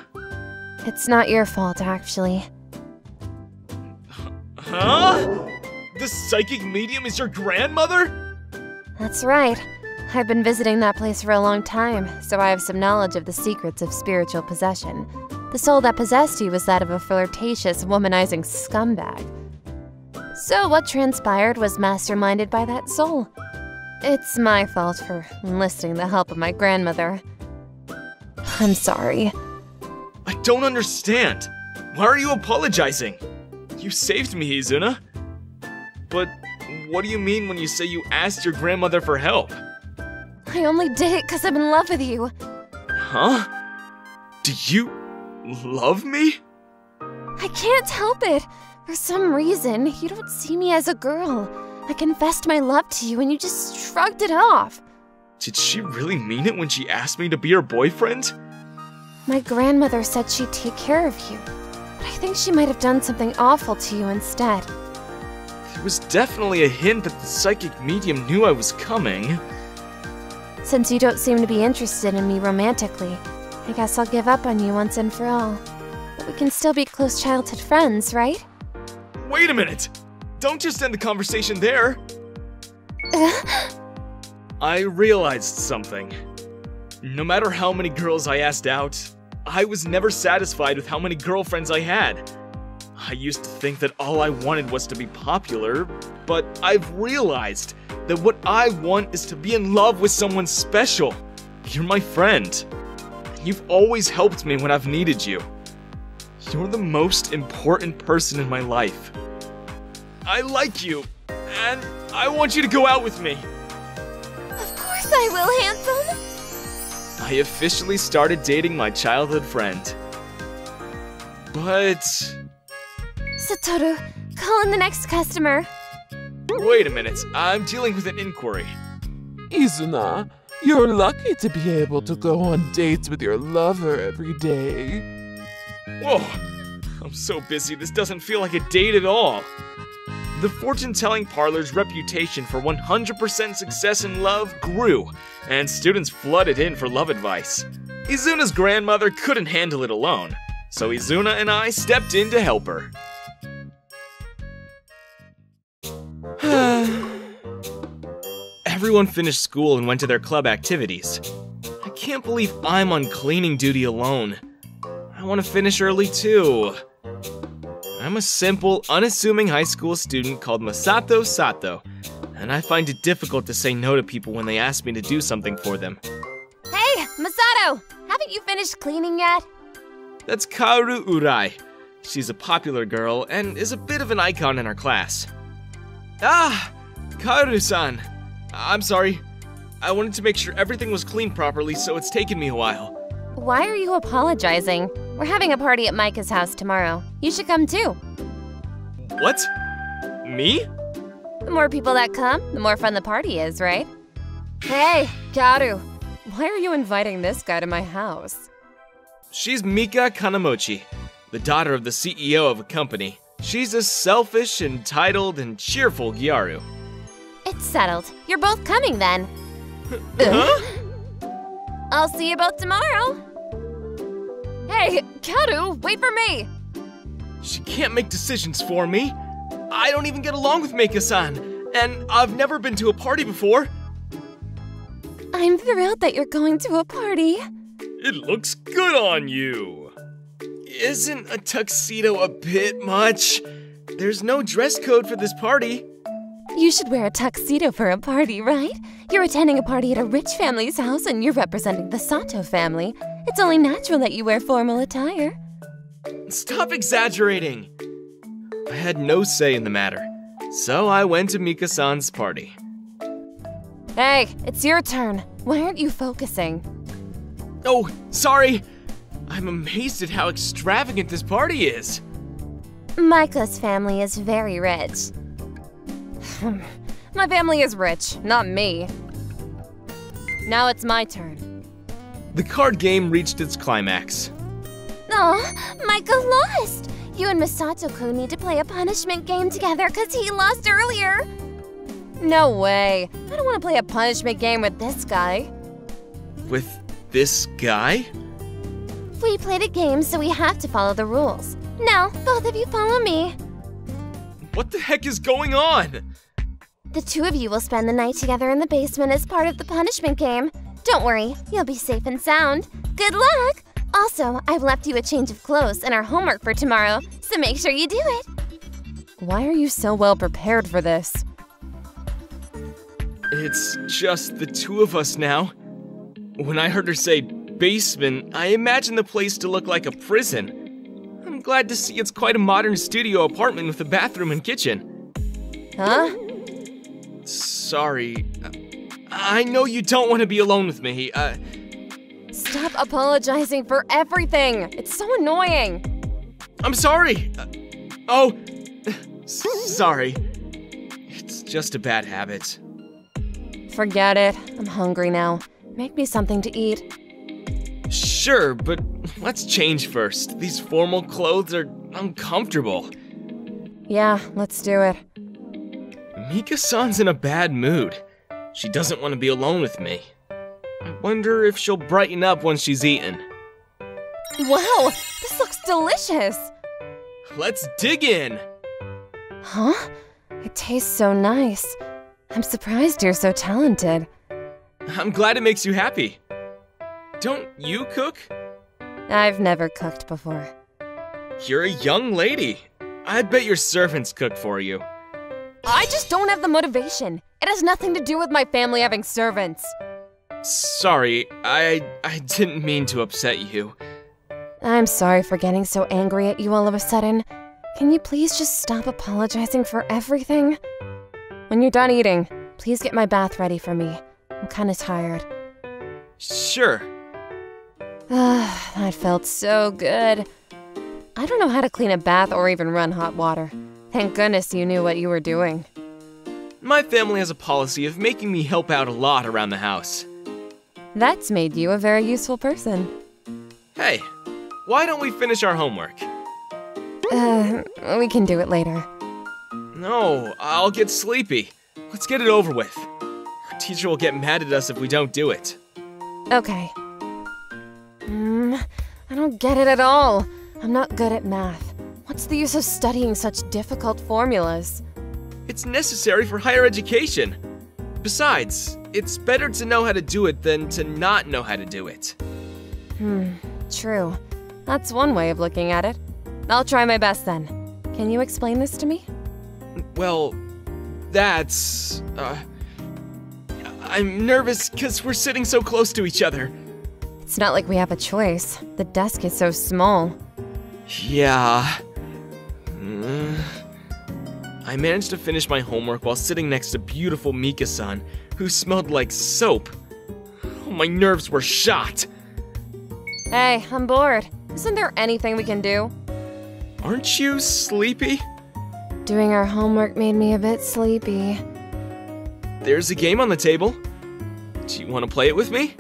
It's not your fault, actually. Huh? The psychic medium is your grandmother? That's right. I've been visiting that place for a long time, so I have some knowledge of the secrets of spiritual possession. The soul that possessed you was that of a flirtatious, womanizing scumbag. So what transpired was masterminded by that soul. It's my fault for enlisting the help of my grandmother. I'm sorry. I don't understand. Why are you apologizing? You saved me, Izuna. But what do you mean when you say you asked your grandmother for help? I only did it because I'm in love with you. Huh? Do you love me? I can't help it. For some reason, you don't see me as a girl. I confessed my love to you and you just shrugged it off. Did she really mean it when she asked me to be her boyfriend? My grandmother said she'd take care of you, but I think she might have done something awful to you instead. There was definitely a hint that the psychic medium knew I was coming. Since you don't seem to be interested in me romantically, I guess I'll give up on you once and for all. But we can still be close childhood friends, right? Wait a minute! Don't just end the conversation there! I realized something. No matter how many girls I asked out, I was never satisfied with how many girlfriends I had. I used to think that all I wanted was to be popular, but I've realized that what I want is to be in love with someone special. You're my friend. You've always helped me when I've needed you. You're the most important person in my life. I like you, and I want you to go out with me. Of course I will, handsome. I officially started dating my childhood friend. But... Satoru, call in the next customer. Wait a minute, I'm dealing with an inquiry. Izuna, you're lucky to be able to go on dates with your lover every day. Whoa, I'm so busy this doesn't feel like a date at all. The fortune-telling parlor's reputation for 100% success in love grew, and students flooded in for love advice. Izuna's grandmother couldn't handle it alone, so Izuna and I stepped in to help her. Everyone finished school and went to their club activities. I can't believe I'm on cleaning duty alone. I want to finish early too. I'm a simple, unassuming high school student called Masato Sato, and I find it difficult to say no to people when they ask me to do something for them. Hey, Masato! Haven't you finished cleaning yet? That's Kaoru Urai. She's a popular girl and is a bit of an icon in our class. Ah! Kaoru-san! I'm sorry. I wanted to make sure everything was cleaned properly, so it's taken me a while. Why are you apologizing? We're having a party at Micah's house tomorrow. You should come too. What? Me? The more people that come, the more fun the party is, right? Hey, Kaoru, why are you inviting this guy to my house? She's Mika Kanamochi, the daughter of the CEO of a company. She's a selfish, entitled, and cheerful Gyaru. It's settled. You're both coming then. Huh? I'll see you both tomorrow. Hey, Kaoru, wait for me. She can't make decisions for me. I don't even get along with Meika-san, and I've never been to a party before. I'm thrilled that you're going to a party. It looks good on you. Isn't a tuxedo a bit much? There's no dress code for this party. You should wear a tuxedo for a party, right? You're attending a party at a rich family's house and you're representing the Sato family. It's only natural that you wear formal attire. Stop exaggerating. I had no say in the matter, so I went to Mika-san's party. Hey, it's your turn. Why aren't you focusing? Oh, sorry. I'm amazed at how extravagant this party is. Micah's family is very rich. My family is rich, not me. Now it's my turn. The card game reached its climax. Aw, Micah lost! You and Masato-kun need to play a punishment game together because he lost earlier. No way. I don't want to play a punishment game with this guy. With this guy? We played a game, so we have to follow the rules. Now, both of you follow me. What the heck is going on? The two of you will spend the night together in the basement as part of the punishment game. Don't worry, you'll be safe and sound. Good luck! Also, I've left you a change of clothes and our homework for tomorrow, so make sure you do it. Why are you so well prepared for this? It's just the two of us now. When I heard her say basement, I imagined the place to look like a prison. I'm glad to see it's quite a modern studio apartment with a bathroom and kitchen. Huh? Sorry. I know you don't want to be alone with me. Stop apologizing for everything! It's so annoying! I'm sorry. Oh, sorry. It's just a bad habit. Forget it. I'm hungry now. Make me something to eat. Sure, but let's change first. These formal clothes are uncomfortable. Yeah, let's do it. Mika-san's in a bad mood. She doesn't want to be alone with me. I wonder if she'll brighten up once she's eaten. Wow, this looks delicious! Let's dig in! Huh? It tastes so nice. I'm surprised you're so talented. I'm glad it makes you happy. Don't you cook? I've never cooked before. You're a young lady. I'd bet your servants cook for you. I just don't have the motivation. It has nothing to do with my family having servants. Sorry, I didn't mean to upset you. I'm sorry for getting so angry at you all of a sudden. Can you please just stop apologizing for everything? When you're done eating, please get my bath ready for me. I'm kinda tired. Sure. That felt so good. I don't know how to clean a bath or even run hot water. Thank goodness you knew what you were doing. My family has a policy of making me help out a lot around the house. That's made you a very useful person. Hey, why don't we finish our homework? We can do it later. No, I'll get sleepy. Let's get it over with. Our teacher will get mad at us if we don't do it. Okay. I don't get it at all. I'm not good at math. What's the use of studying such difficult formulas? It's necessary for higher education. Besides, it's better to know how to do it than to not know how to do it. True. That's one way of looking at it. I'll try my best then. Can you explain this to me? Well, that's... I'm nervous because we're sitting so close to each other. It's not like we have a choice. The desk is so small. Yeah. I managed to finish my homework while sitting next to beautiful Mika-san, who smelled like soap. Oh, my nerves were shot. Hey, I'm bored. Isn't there anything we can do? Aren't you sleepy? Doing our homework made me a bit sleepy. There's a game on the table. Do you want to play it with me?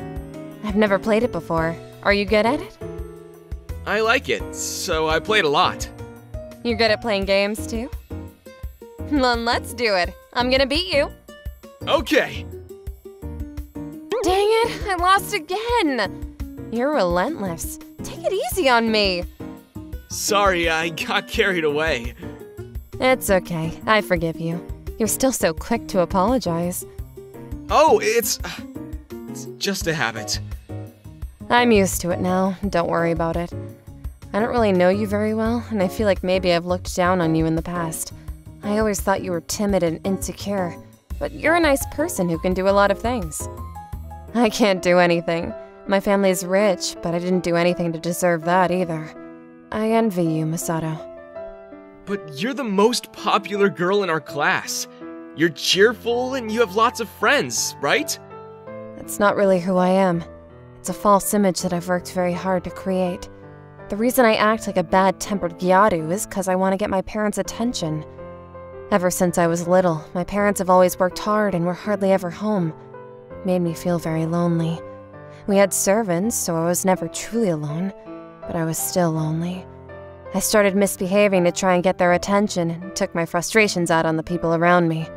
I've never played it before. Are you good at it? I like it, so I play it a lot. You're good at playing games too? Then let's do it. I'm gonna beat you. Okay. Dang it, I lost again. You're relentless. Take it easy on me. Sorry, I got carried away. It's okay. I forgive you. You're still so quick to apologize. Oh, it's just a habit. I'm used to it now. Don't worry about it. I don't really know you very well, and I feel like maybe I've looked down on you in the past. I always thought you were timid and insecure, but you're a nice person who can do a lot of things. I can't do anything. My family's rich, but I didn't do anything to deserve that either. I envy you, Masato. But you're the most popular girl in our class. You're cheerful and you have lots of friends, right? That's not really who I am. It's a false image that I've worked very hard to create. The reason I act like a bad-tempered gyaru is because I want to get my parents' attention. Ever since I was little, my parents have always worked hard and were hardly ever home. It made me feel very lonely. We had servants, so I was never truly alone, but I was still lonely. I started misbehaving to try and get their attention and took my frustrations out on the people around me.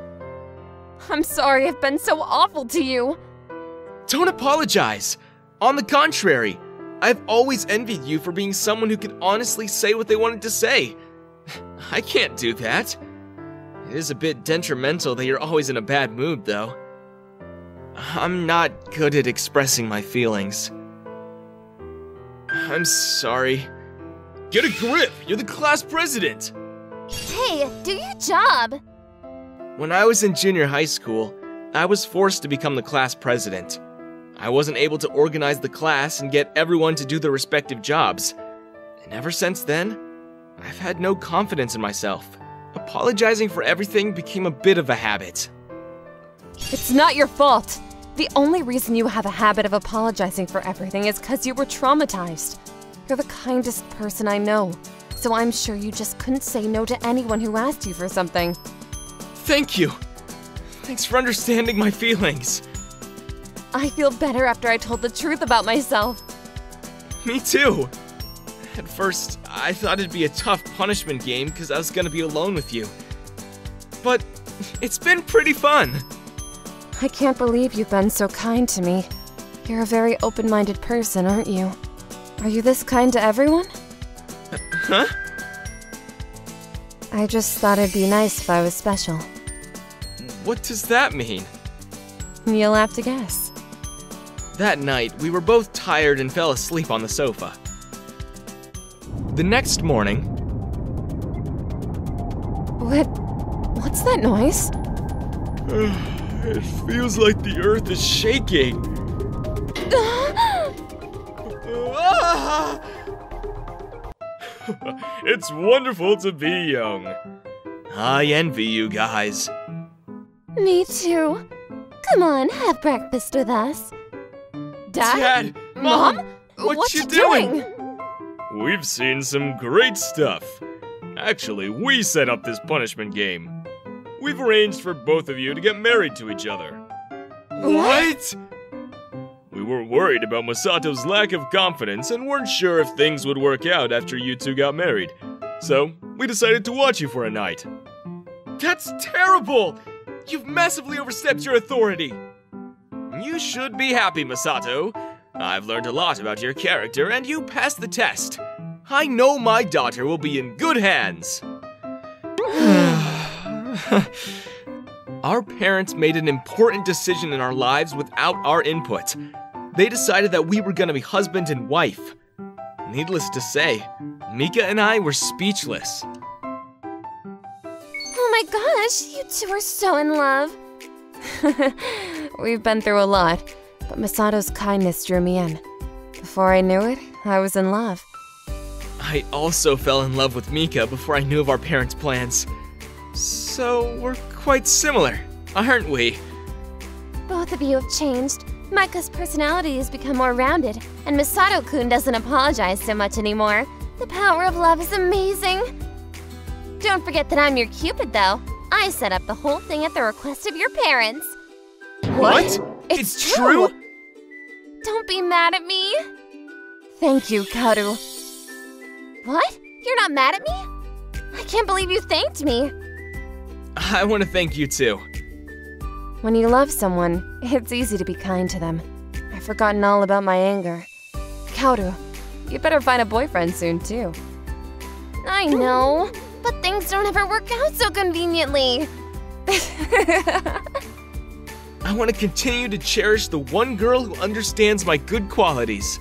I'm sorry I've been so awful to you. Don't apologize. On the contrary, I've always envied you for being someone who could honestly say what they wanted to say. I can't do that. It is a bit detrimental that you're always in a bad mood, though. I'm not good at expressing my feelings. I'm sorry. Get a grip! You're the class president! Hey, do your job! When I was in junior high school, I was forced to become the class president. I wasn't able to organize the class and get everyone to do their respective jobs. And ever since then, I've had no confidence in myself. Apologizing for everything became a bit of a habit. It's not your fault. The only reason you have a habit of apologizing for everything is because you were traumatized. You're the kindest person I know. so I'm sure you just couldn't say no to anyone who asked you for something. Thank you. Thanks for understanding my feelings. I feel better after I told the truth about myself. Me too. At first, I thought it'd be a tough punishment game because I was gonna be alone with you. But it's been pretty fun. I can't believe you've been so kind to me. You're a very open-minded person, aren't you? Are you this kind to everyone? Huh? I just thought it'd be nice if I was special. What does that mean? You'll have to guess. That night, we were both tired and fell asleep on the sofa. The next morning... What's that noise? It feels like the earth is shaking. It's wonderful to be young. I envy you guys. Me too. Come on, have breakfast with us. Dad! Mom? What you doing? We've seen some great stuff. Actually, we set up this punishment game. We've arranged for both of you to get married to each other. What? We were worried about Masato's lack of confidence and weren't sure if things would work out after you two got married. So, we decided to watch you for a night. That's terrible! You've massively overstepped your authority. You should be happy, Masato. I've learned a lot about your character and you passed the test. I know my daughter will be in good hands. Our parents made an important decision in our lives without our input. They decided that we were gonna be husband and wife. Needless to say, Mika and I were speechless. Oh my gosh, you two are so in love. We've been through a lot, but Masato's kindness drew me in. Before I knew it, I was in love. I also fell in love with Mika before I knew of our parents' plans. So we're quite similar, aren't we? Both of you have changed. Micah's personality has become more rounded, and Masato-kun doesn't apologize so much anymore. The power of love is amazing. Don't forget that I'm your Cupid, though. I set up the whole thing at the request of your parents. What? It's true? Don't be mad at me. Thank you, Kaoru. What? You're not mad at me? I can't believe you thanked me. I want to thank you too. When you love someone, it's easy to be kind to them. I've forgotten all about my anger. Kaoru, you better find a boyfriend soon, too. I know, but things don't ever work out so conveniently. I want to continue to cherish the one girl who understands my good qualities.